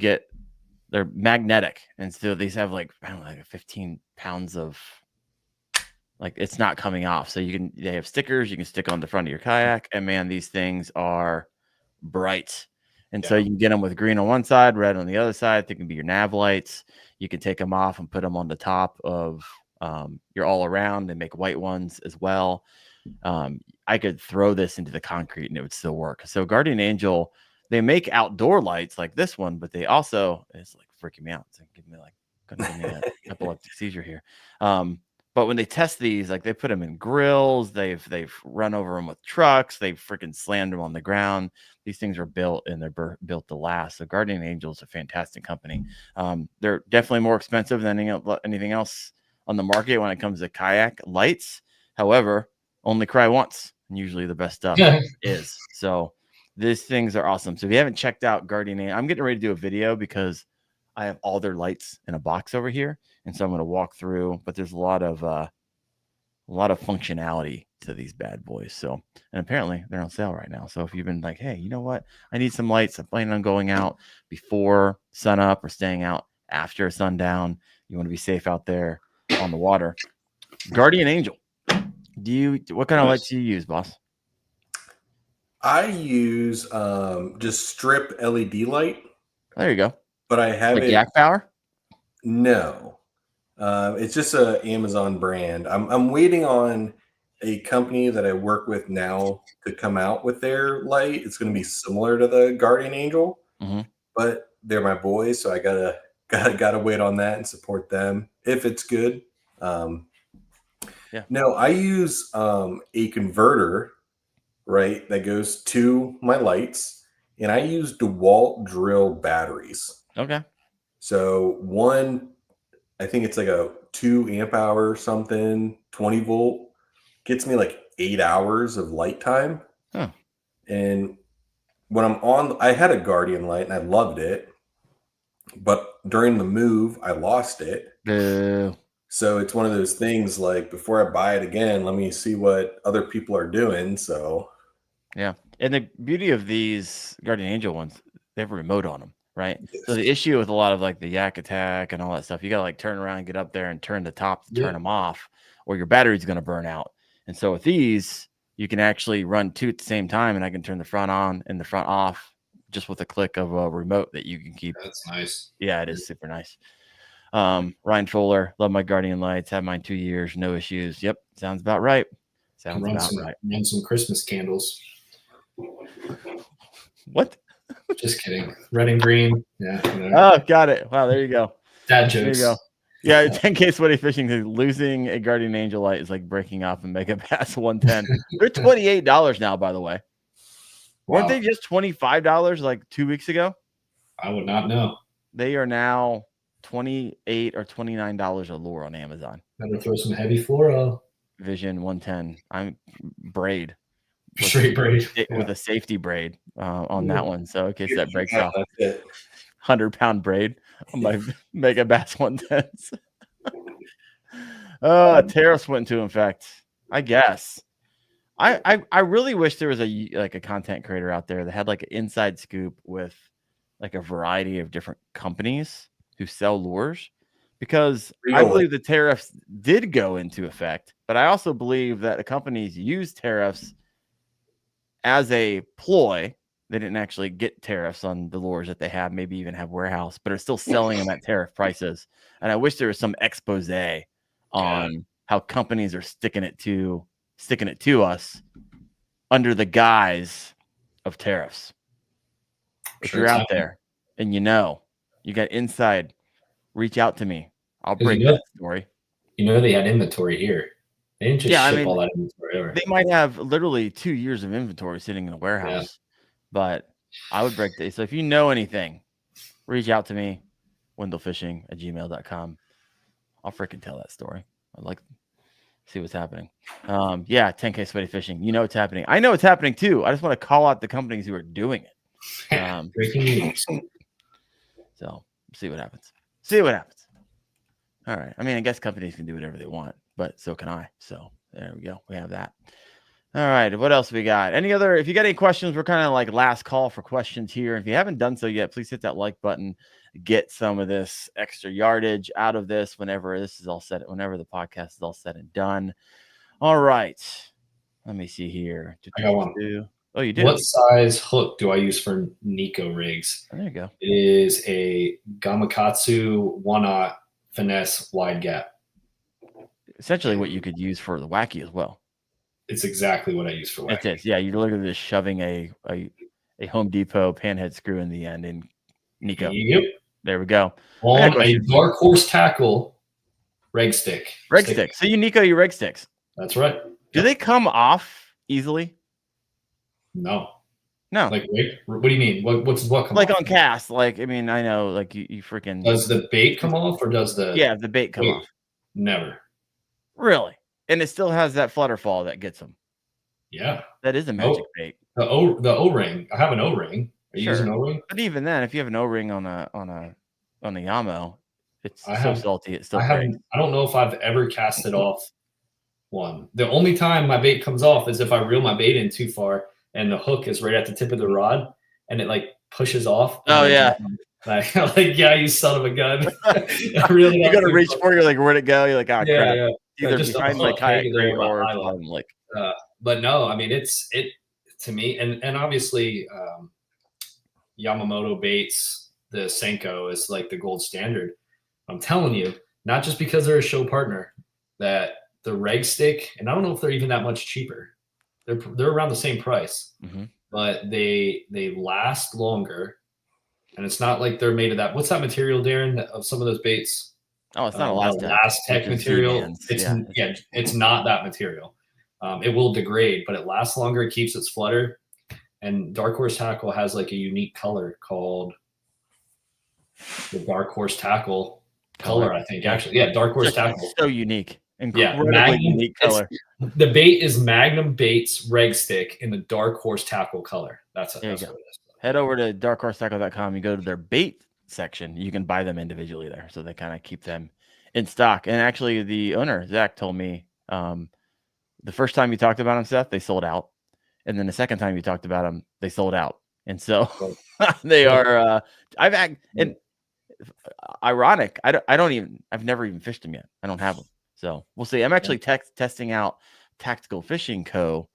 they're magnetic. And so these have like, I don't know, like 15 pounds of, like it's not coming off. So they have stickers you can stick on the front of your kayak. And man, these things are bright. And so you can get them with green on one side, red on the other side. They can be your nav lights. You can take them off and put them on the top of your all around. They make white ones as well. I could throw this into the concrete and it would still work. So Guardian Angel, they make outdoor lights like this one, but they also, it's like freaking me out. It's like gonna give me a epileptic seizure here. But when they test these, like they put them in grills, they've run over them with trucks, they've freaking slammed them on the ground. These things are built and they're built to last. So Guardian Angel is a fantastic company. They're definitely more expensive than anything else on the market when it comes to kayak lights. However, only cry once, and usually the best stuff is. So these things are awesome. So if you haven't checked out Guardian, I'm getting ready to do a video because I have all their lights in a box over here, and so I'm going to walk through. But there's a lot of functionality to these bad boys. So, and apparently they're on sale right now. So if you've been like, hey, you know what? I need some lights. I'm planning on going out before sunup or staying out after sundown. You want to be safe out there on the water. Guardian Angel. What kind of lights do you use, boss? I use just strip LED light. There you go. But I have like Yak Power? No. It's just a Amazon brand. I'm waiting on a company that I work with now to come out with their light. It's going to be similar to the Guardian Angel, but they're my boys, so I gotta wait on that and support them if it's good. No, I use a converter, right, that goes to my lights, and I use DeWalt drill batteries. Okay. So one, I think it's like a 2 amp hour something, 20 volt, gets me like 8 hours of light time. Huh. And when I'm on, I had a Guardian light and I loved it, but during the move, I lost it. So it's one of those things like, before I buy it again, let me see what other people are doing. So yeah. And the beauty of these Guardian Angel ones, they have a remote on them, right? Yes. So the issue with a lot of like the Yak Attack and all that stuff, you got to like turn around and get up there and turn the top to turn them off, or your battery's going to burn out. And so with these, you can actually run 2 at the same time, and I can turn the front on and the front off just with a click of a remote that you can keep. That's nice. Yeah, it is super nice. Ryan Fuller, love my Guardian lights, had mine 2 years, no issues. Yep, sounds about right. Sounds about right. Run some Christmas candles. What? Just kidding. Red and green. Yeah. Oh, got it. Wow, there you go. Dad jokes. There you go. Yeah, 10K sweaty fishing. Losing a Guardian Angel light is like breaking off and Mega Bass 110. They're $28 now, by the way. Wow. Weren't they just $25 like 2 weeks ago? I would not know. They are now $28 or $29 a lure on Amazon. Better throw some heavy fluoro. Vision 110. I'm braid. Straight braid. With a safety braid on that one. So in case that breaks off. That's it. 100-pound braid on my Mega Bass 110s. Tariffs went into effect, I guess. I really wish there was a content creator out there that had like an inside scoop with like a variety of different companies who sell lures, because I believe the tariffs did go into effect, but I also believe that the companies use tariffs as a ploy. They didn't actually get tariffs on the lures that they have, maybe even have warehouse, but are still selling them at tariff prices. And I wish there was some expose on how companies are sticking it to us under the guise of tariffs. If you're out there and you got inside, reach out to me. I'll break that story. They had inventory here. They didn't just ship all that inventory over. They might have literally 2 years of inventory sitting in a warehouse, but I would break this. So if you know anything, reach out to me, wendellfishing@gmail.com. I'll freaking tell that story. I'd like to see what's happening. 10K sweaty fishing. You know what's happening. I know it's happening too. I just want to call out the companies who are doing it. Breaking news. So see what happens. See what happens. All right. I mean, I guess companies can do whatever they want, but so can I. So there we go. We have that. All right. What else we got? If you got any questions, we're kind of like last call for questions here. If you haven't done so yet, please hit that like button. Get some of this extra yardage out of this whenever this is all set, whenever the podcast is all said and done. All right. Let me see here. I got one. Oh, you do? What size hook do I use for Nico rigs? There you go. It is a Gamakatsu 1/0 finesse wide gap. Essentially what you could use for the wacky as well. It's exactly what I use for wacky. It is. Yeah, you're literally just shoving a Home Depot panhead screw in the end in Nico. Yep. There we go. On a Dark Horse tackle reg stick. Reg stick. So you Nico your reg sticks. That's right. Do they come off easily? No. Like, wait, what do you mean? What come like off? On cast? Like, I mean, I know, like you freaking. Does the bait come off or does the? Yeah, the bait come off. Never. Really? And it still has that flutter fall that gets them. Yeah. That is a magic bait. The O-ring. I have an O-ring. Are you using O-ring? But even then, if you have an O-ring on a Yamo, it's salty. It still breaks. I don't know if I've ever casted off one. The only time my bait comes off is if I reel my bait in too far and the hook is right at the tip of the rod and it like pushes off. Oh yeah. Like yeah, you son of a gun. Really, you gotta reach for it. You're like, where'd it go? You're like, oh crap. Yeah. Either behind my kayak crate or like. But no, I mean it to me, and obviously Yamamoto baits, the Senko is like the gold standard. I'm telling you, not just because they're a show partner, that the reg stick, and I don't know if they're even that much cheaper. They're around the same price, but they last longer, and it's not like they're made of that. What's that material, Daren, of some of those baits? Oh, it's not a last tech material. It's not that material. It will degrade, but it lasts longer. It keeps its flutter. And Dark Horse Tackle has like a unique color called the Dark Horse Tackle color, I think. Actually, yeah, Dark Horse Tackle. So unique. Incredibly unique color. The bait is Magnum Baits Reg Stick in the Dark Horse Tackle color. That's what it is. Head over to darkhorsetackle.com. You go to their bait section. You can buy them individually there. So they kind of keep them in stock. And actually, the owner, Zach, told me the first time you talked about them, Seth, they sold out. And then the second time you talked about them, they sold out. And so they are, and ironic. I've never even fished them yet. I don't have them. So we'll see. I'm actually testing out Tactical Fishing Co.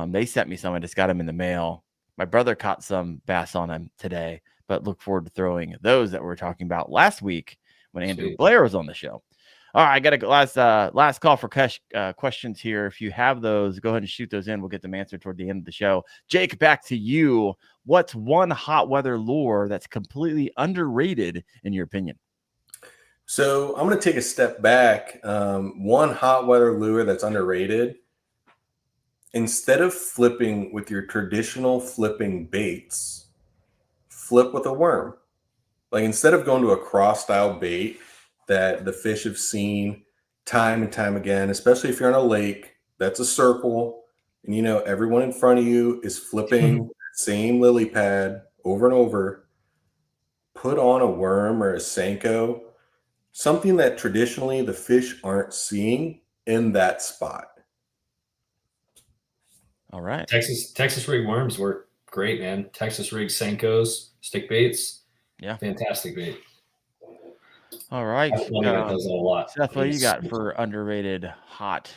They sent me some. I just got them in the mail. My brother caught some bass on them today, but look forward to throwing those that we were talking about last week when Andrew Blair was on the show. All right, I got a last call for questions here. If you have those, go ahead and shoot those in. We'll get them answered toward the end of the show. Jake, back to you. What's one hot weather lure that's completely underrated in your opinion? So I'm going to take a step back. One hot weather lure that's underrated. Instead of flipping with your traditional flipping baits, flip with a worm. Like instead of going to a cross style bait that the fish have seen time and time again, especially if you're on a lake, that's a circle. And, everyone in front of you is flipping the same lily pad over and over. Put on a worm or a Senko, something that traditionally the fish aren't seeing in that spot. All right. Texas rig worms work great, man. Texas rig Senkos, stick baits. Yeah. Fantastic bait. All right. That does a lot. Seth, what do you got for underrated hot?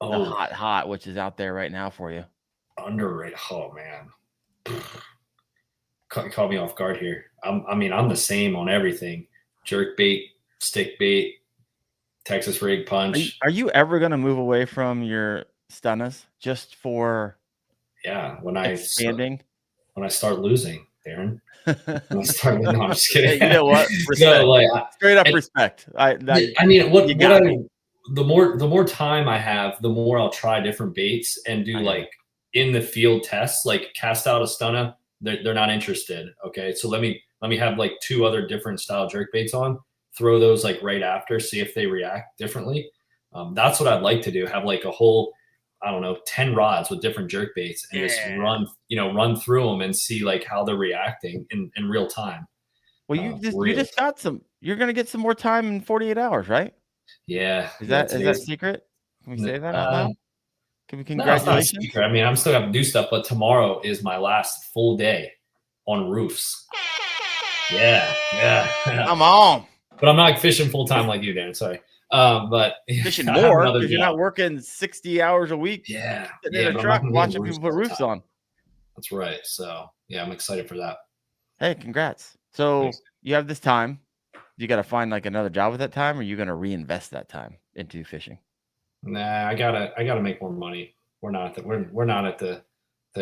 The hot, which is out there right now for you. Underrated. Oh man. Caught me off guard here. I'm the same on everything. Jerk bait, stick bait, Texas rig punch. Are you ever going to move away from your stunnas just for expanding? When I start losing, Daren. No, I'm just kidding. You know what? Respect. Straight up respect. The more time I have, the more I'll try different baits and do like in the field tests, like cast out a stunna. They're not interested. Okay, so let me have like 2 other different style jerk baits on. Throw those like right after, see if they react differently. That's what I'd like to do. Have like a whole, 10 rods with different jerk baits and just run through them and see like how they're reacting in real time. Well, you just got some. You're gonna get some more time in 48 hours, right? Yeah. Is that secret? Can we say that out loud? Congratulations. No, it's not secret. I mean, I'm still gonna do stuff, but tomorrow is my last full day on roofs. Yeah. Come on. But I'm not fishing full time like you, Dan. Sorry. But fishing more because you're not working 60 hours a week. Yeah. Sitting in a truck watching people put roofs on. That's right. So yeah, I'm excited for that. Hey, congrats. So you have this time. You got to find like another job at that time, or are you going to reinvest that time into fishing? Nah, I gotta make more money. We're not at the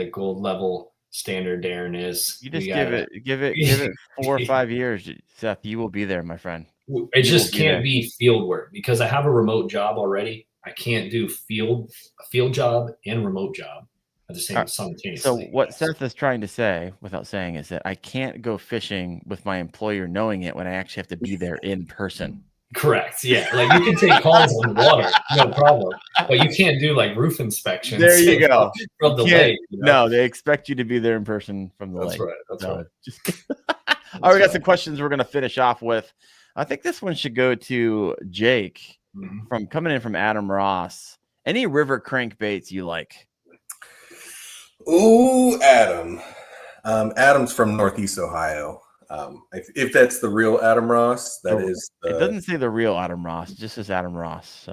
gold level standard Daren is. You just give it 4 or 5 years, Seth. You will be there, my friend. It just can't be field work because I have a remote job already. I can't do a field job and remote job at the same simultaneously. So what Seth is trying to say, without saying, is that I can't go fishing with my employer knowing it when I actually have to be there in person. Correct. Yeah. Like you can take calls on water, no problem. But you can't do like roof inspections. There you go. From the lake. You know? No, they expect you to be there in person from the lake. That's right. That's right. Just all right, we got some questions we're going to finish off with. I think this one should go to Jake from coming in from Adam Ross. Any river crankbaits you like? Ooh, Adam. Adam's from Northeast Ohio. If that's the real Adam Ross, that is. It doesn't say the real Adam Ross, it just says Adam Ross.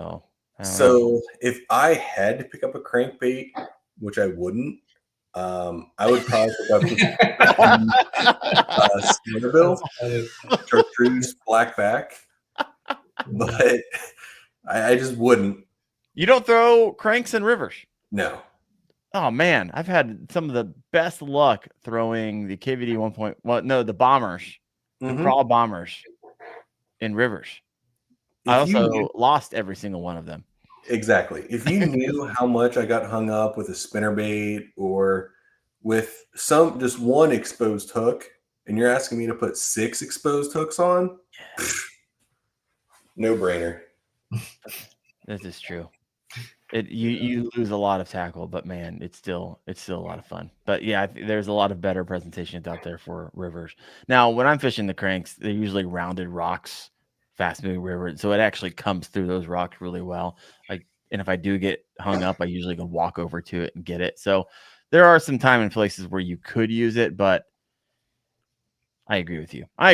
So if I had to pick up a crankbait, which I wouldn't, I would probably pick up Snowbill, chartreuse, blackback, but I just wouldn't. You don't throw cranks in rivers? No. Oh man, I've had some of the best luck throwing the KVD 1.1. The bombers, the crawl bombers in rivers. I also lost every single one of them. Exactly. If you knew how much I got hung up with a spinnerbait or with just one exposed hook, and you're asking me to put 6 exposed hooks on, no brainer. This is true. You lose a lot of tackle, but man, it's still a lot of fun. But yeah, there's a lot of better presentations out there for rivers. Now, when I'm fishing the cranks, they're usually rounded rocks, fast moving river, so it actually comes through those rocks really well. And if I do get hung up, I usually can walk over to it and get it. So there are some time and places where you could use it, but I agree with you. All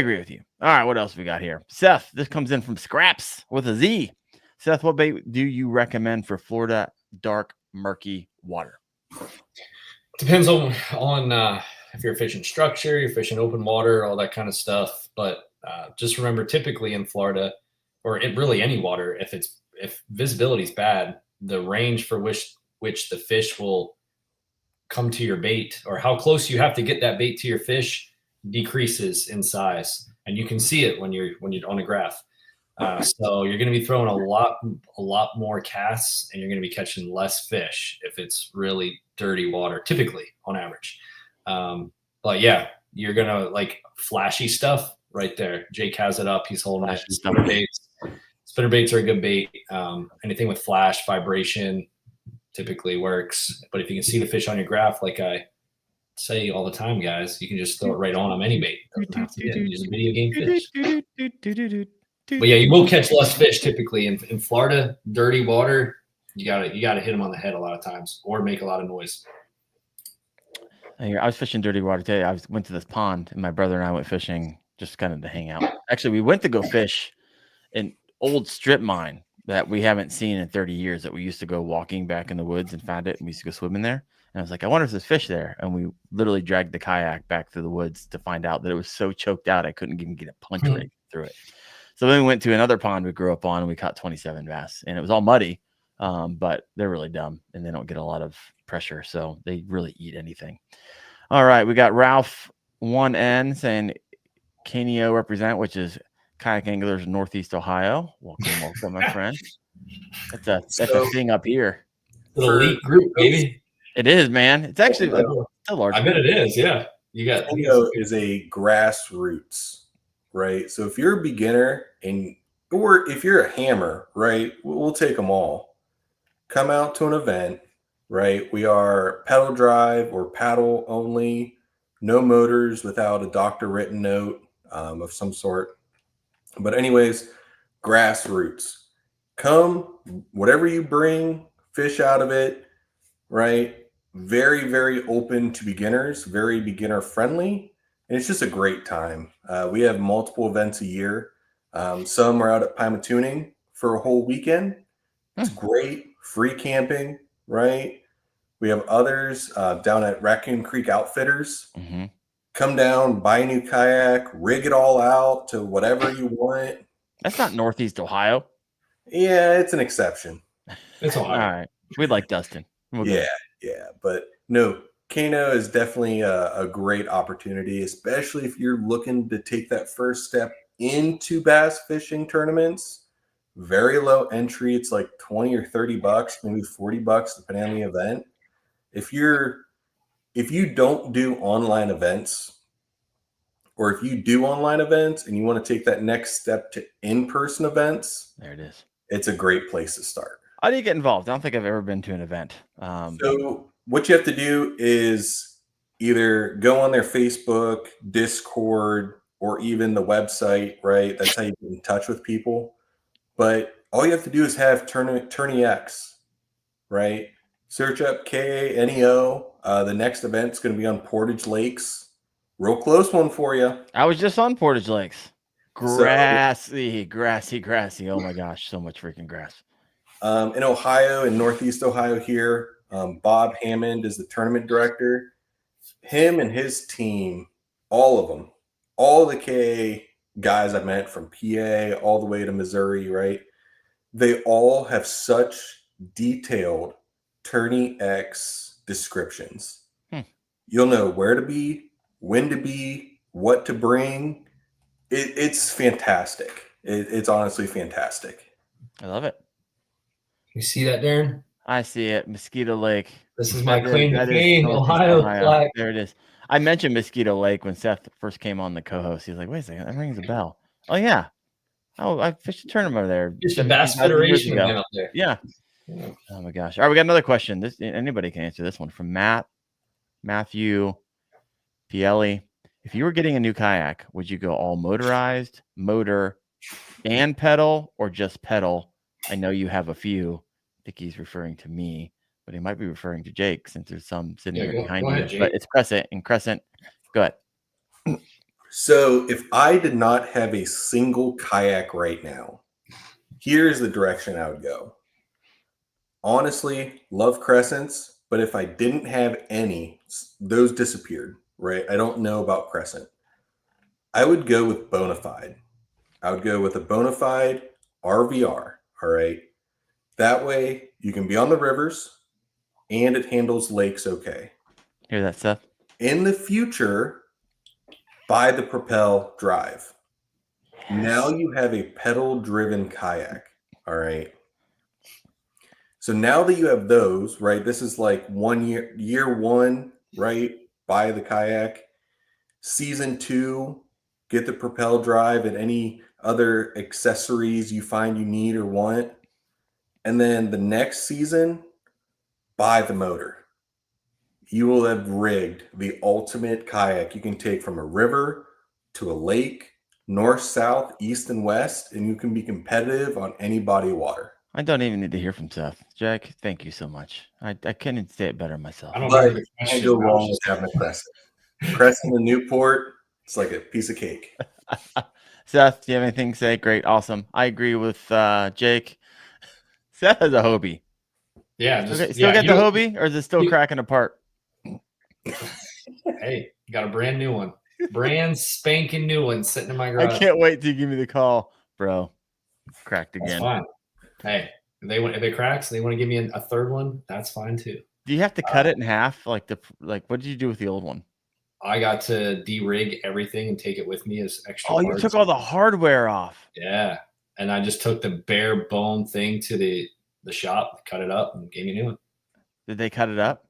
right, what else we got here? Seth, this comes in from Scraps with a Z. Seth, what bait do you recommend for Florida dark, murky water? Depends on if you're fishing structure, you're fishing open water, all that kind of stuff. But just remember, typically in Florida, or really any water, if visibility is bad, the range for which the fish will come to your bait, or how close you have to get that bait to your fish, decreases in size, and you can see it when you're on a graph. So you're going to be throwing a lot more casts, and you're going to be catching less fish if it's really dirty water, typically on average. But yeah, you're going to like flashy stuff right there. Jake has it up. He's holding it. Spinner baits. Spinner baits are a good bait. Anything with flash, vibration typically works. But if you can see the fish on your graph, like I say all the time, guys, you can just throw it right on them, any bait. Doesn't have to use a video game fish. But yeah, you will catch less fish typically in Florida. Dirty water, you gotta hit them on the head a lot of times, or make a lot of noise. I was fishing dirty water today. I went to this pond, and my brother and I went fishing just kind of to hang out. Actually, we went to go fish an old strip mine that we haven't seen in 30 years. That we used to go walking back in the woods and found it, and we used to go swimming there. And I was like, I wonder if there's fish there. And we literally dragged the kayak back through the woods to find out that it was so choked out I couldn't even get a punch rig through it. So then we went to another pond we grew up on, and we caught 27 bass, and it was all muddy, but they're really dumb, and they don't get a lot of pressure, so they really eat anything. All right, we got Ralph 1N saying Canio represent, which is Kayak Anglers Northeast Ohio. Welcome, my friend. That's a thing up here. The elite group, baby. It is, man. It's actually a large. I bet it is. Yeah, Canio is a grassroots. Right. So if you're a beginner or if you're a hammer, right, we'll take them all. Come out to an event, right? We are pedal drive or paddle only, no motors without a doctor written note of some sort. But anyways, grassroots. Come, whatever you bring, fish out of it, right? Very, very open to beginners, very beginner friendly. And it's just a great time. We have multiple events a year. Some are out at Pymatooning for a whole weekend. It's great. Free camping, right? We have others down at Raccoon Creek Outfitters. Mm-hmm. Come down, buy a new kayak, rig it all out to whatever you want. That's not Northeast Ohio. Yeah, it's an exception. It's Ohio. All right. We'd like Dustin. Yeah. But no, Kano is definitely a great opportunity, especially if you're looking to take that first step into bass fishing tournaments. Very low entry. It's like $20 or $30, maybe $40, depending on the event. If you don't do online events or if you do online events and you want to take that next step to in-person events, there it is. It's a great place to start. How do you get involved? I don't think I've ever been to an event. So what you have to do is either go on their Facebook, Discord, or even the website, right? That's how you get in touch with people. But all you have to do is have Tourney X, right? Search up KANEO. The next event's going to be on Portage Lakes. Real close one for you. I was just on Portage Lakes. Grassy. Oh my gosh, so much freaking grass. In Ohio, in Northeast Ohio here, Bob Hammond is the tournament director. Him and his team, all of them, all the KA guys I met from PA all the way to Missouri, right? They all have such detailed Tourney X descriptions. You'll know where to be, when to be, what to bring. It's fantastic. It's honestly fantastic. I love it. You see that, Daren? I see it. Mosquito Lake. This is my claim to fame, Ohio flag. There it is. I mentioned Mosquito Lake when Seth first came on the co-host. He was like, wait a second, that rings a bell. Oh, yeah. Oh, I fished a tournament over there. It's the Bass Federation out there. Yeah. Oh, my gosh. All right, we got another question. Anybody can answer this one from Matthew Pielli. If you were getting a new kayak, would you go all motorized, motor, and pedal, or just pedal? I know you have a few. I think he's referring to me, but he might be referring to Jake since there's some sitting here behind you. But it's Crescent. And Crescent, go ahead. So if I did not have a single kayak right now, here's the direction I would go. Honestly, love Crescents, but if I didn't have any, those disappeared, right? I don't know about Crescent. I would go with Bonafide. I would go with a Bonafide RVR, all right? That way you can be on the rivers and it handles lakes okay. Hear that, Seth? In the future, buy the Propel Drive. Yes. Now you have a pedal-driven kayak, all right? So now that you have those, right, this is like year one, right, buy the kayak. Season 2, get the Propel Drive and any other accessories you find you need or want. And then the next season, buy the motor. You will have rigged the ultimate kayak you can take from a river to a lake, north, south, east, and west, and you can be competitive on any body of water. I don't even need to hear from Seth. Jack, thank you so much. I couldn't say it better myself. I don't can't go wrong with having a Crescent. Crescent in Newport, it's like a piece of cake. Seth, do you have anything to say? Great, awesome. I agree with Jake. Seth has a Hobie. Yeah. Still got the Hobie, or is it still cracking apart? Hey, got a brand new one. Brand spanking new one sitting in my garage. I can't wait to give me the call, bro. Cracked again. That's fine. Hey, if it cracks and they want to give me a third one, that's fine too. Do you have to cut it in half? Like what did you do with the old one? I got to de-rig everything and take it with me as extra parts. You took all the hardware off. Yeah. And I just took the bare bone thing to the shop, cut it up, and gave me a new one. Did they cut it up?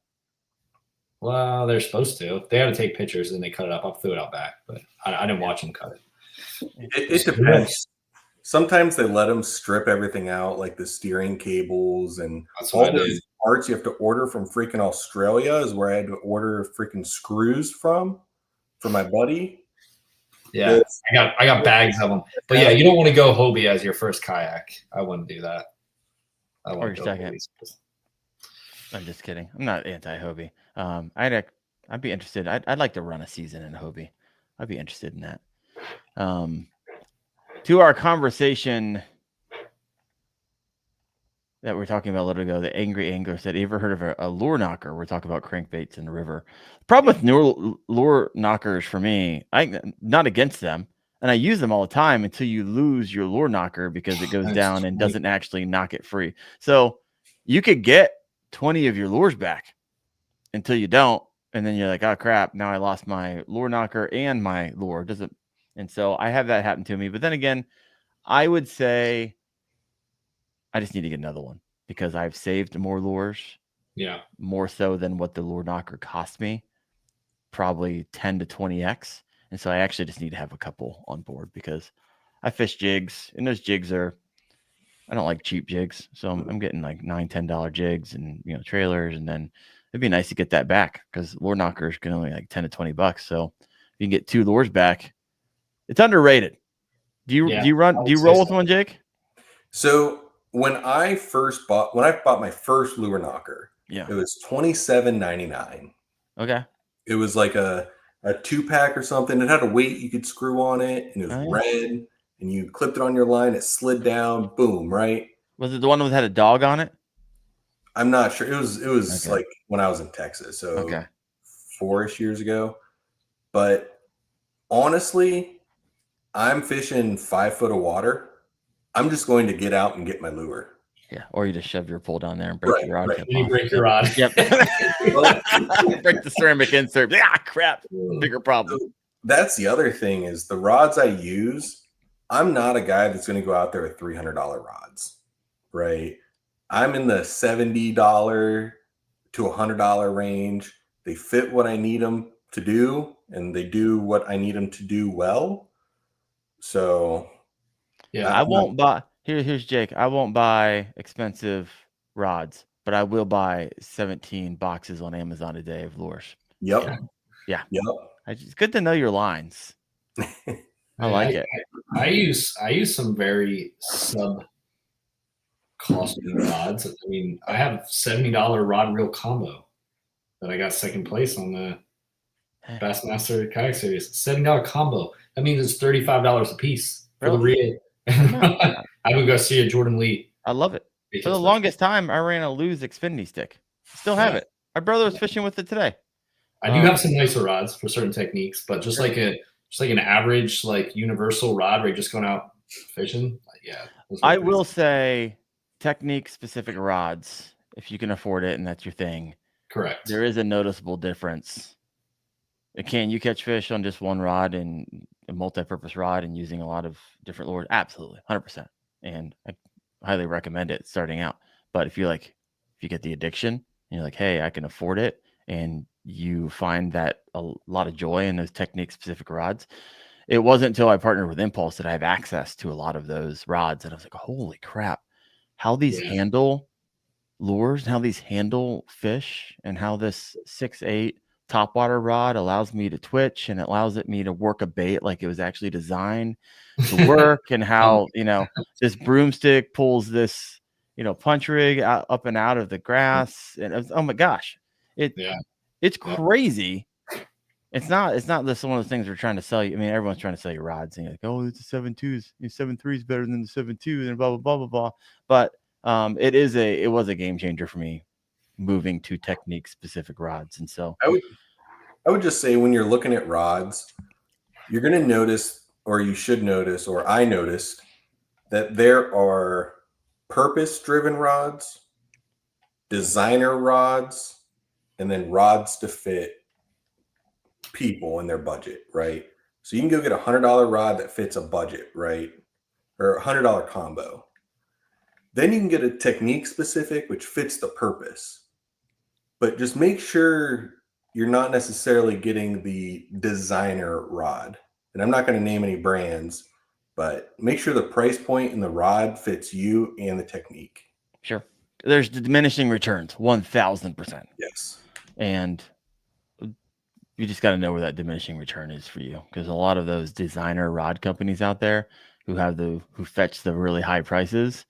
Well, they're supposed to. They had to take pictures and they cut it up. I threw it out back, but I didn't watch them cut it. It depends. Sometimes they let them strip everything out, like the steering cables and all those parts you have to order from freaking Australia is where I had to order freaking screws for my buddy. Yeah, I got bags of them. But yeah, you don't want to go Hobie as your first kayak. I wouldn't do that. Or your second. I'm just kidding. I'm not anti-Hobie. I'd be interested. I'd like to run a season in a Hobie. I'd be interested in that. To our conversation that we were talking about a little ago, the angry angler said, "You ever heard of a lure knocker?" We're talking about crankbaits in the river. The problem with lure knockers for me, I'm not against them, and I use them all the time until you lose your lure knocker because it goes down and doesn't actually knock it free. So you could get 20 of your lures back until you don't, and then you're like, "Oh crap! Now I lost my lure knocker and my lure." And so I have that happen to me. But then again, I would say I just need to get another one because I've saved more lures. Yeah. More so than what the lure knocker cost me. Probably 10 to 20x. And so I actually just need to have a couple on board because I fish jigs, and those jigs I don't like cheap jigs. So I'm getting like $9, $10 jigs and, trailers. And then it'd be nice to get that back because lure knockers can only like 10 to $20. So if you can get 2 lures back, it's underrated. Do you roll with one, Jake? So when I bought my first lure knocker, it was $27.99. Okay. It was like a 2-pack or something. It had a weight you could screw on it, and it was red, and you clipped it on your line. It slid down, boom, right? Was it the one that had a dog on it? I'm not sure. It was like when I was in Texas, so 4-ish years ago. But honestly, I'm fishing 5 foot of water. I'm just going to get out and get my lure. Yeah, or you just shove your pole down there and break your rod. Right. You break your rod. Yep. Break the ceramic insert. Crap. Bigger problem. So that's the other thing is the rods I use. I'm not a guy that's going to go out there with $300 rods, right? I'm in the $70 to $100 range. They fit what I need them to do, and they do what I need them to do well. So, I won't buy. Here's Jake. I won't buy expensive rods, but I will buy 17 boxes on Amazon a day of lures. Yep. Yeah. It's good to know your lines. I like it. I use some very sub costly rods. I mean, I have $70 rod reel combo that I got second place on the Bassmaster Kayak Series. $70 combo. That means it's $35 a piece for the reel. I would go see a Jordan Lee. I love it. For the longest time, I ran a Lose Xfinity stick. Still have it. My brother was fishing with it today. I do have some nicer rods for certain techniques, but just like an average, like universal rod where you're just going out fishing. I will say technique specific rods, if you can afford it and that's your thing. Correct. There is a noticeable difference. Can you catch fish on just one rod and a multi-purpose rod and using a lot of different lures? Absolutely, 100%. And I highly recommend it starting out. But if you get the addiction and you're like, hey, I can afford it, and you find that a lot of joy in those technique-specific rods. It wasn't until I partnered with Impulse that I have access to a lot of those rods, and I was like, holy crap, how these handle lures, and how these handle fish, and how this 6'8" topwater rod allows me to twitch and it allows me to work a bait like it was actually designed to work, and how this broomstick pulls this punch rig up and out of the grass, and oh my gosh, it's crazy. It's not this one of the things we're trying to sell you. I mean, everyone's trying to sell you rods, and you're like, oh, it's a 7.2s, 7.3 is better than the 7.2, and blah blah blah blah blah. But it was a game changer for me moving to technique specific rods. And so I would just say when you're looking at rods, you're going to notice, or you should notice, or I noticed that there are purpose driven rods, designer rods, and then rods to fit people in their budget, right? So you can go get $100 rod that fits a budget, right? Or $100 combo. Then you can get a technique specific, which fits the purpose. But just make sure you're not necessarily getting the designer rod. And I'm not going to name any brands, but make sure the price point and the rod fits you and the technique. Sure. There's diminishing returns, 1,000%. Yes. And you just got to know where that diminishing return is for you, because a lot of those designer rod companies out there who fetch the really high prices,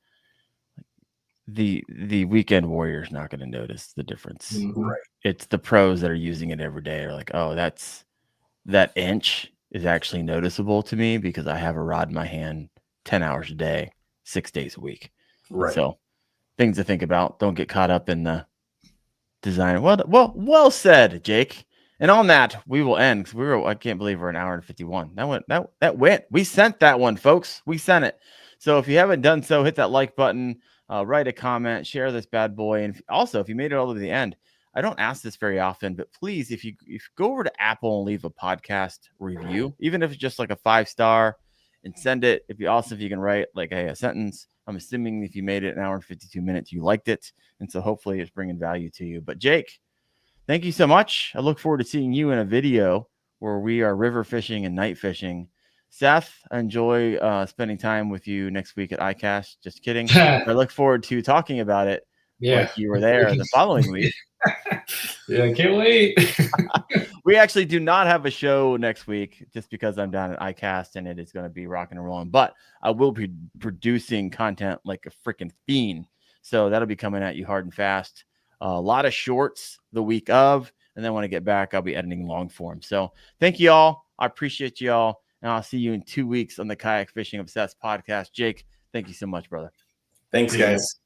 the weekend warrior is not going to notice the difference. Right. It's the pros that are using it every day are like, oh, that inch is actually noticeable to me because I have a rod in my hand 10 hours a day, 6 days a week. Right. So things to think about. Don't get caught up in the design. Well said, Jake. And on that, we will end, because I can't believe we're an hour and 51. That went. We sent that one, folks. We sent it. So if you haven't done so, hit that like button, write a comment, share this bad boy. And also, if you made it all the way to the end, I don't ask this very often, but please, if you go over to Apple and leave a podcast review, even if it's just like a 5-star, and send it. It'd be awesome if you can write like a sentence. I'm assuming if you made it an hour and 52 minutes, you liked it. And so hopefully it's bringing value to you. But Jake, thank you so much. I look forward to seeing you in a video where we are river fishing and night fishing. Seth, I enjoy spending time with you next week at ICAST. Just kidding. I look forward to talking about it. Yeah, like you were there the following week. Yeah, I can't wait. We actually do not have a show next week just because I'm down at ICAST and it is going to be rocking and rolling. But I will be producing content like a freaking fiend. So that'll be coming at you hard and fast. A lot of shorts the week of. And then when I get back, I'll be editing long form. So thank you all. I appreciate you all. And I'll see you in 2 weeks on the Kayak Fishing Obsessed podcast. Jake, thank you so much, brother. Thanks, guys.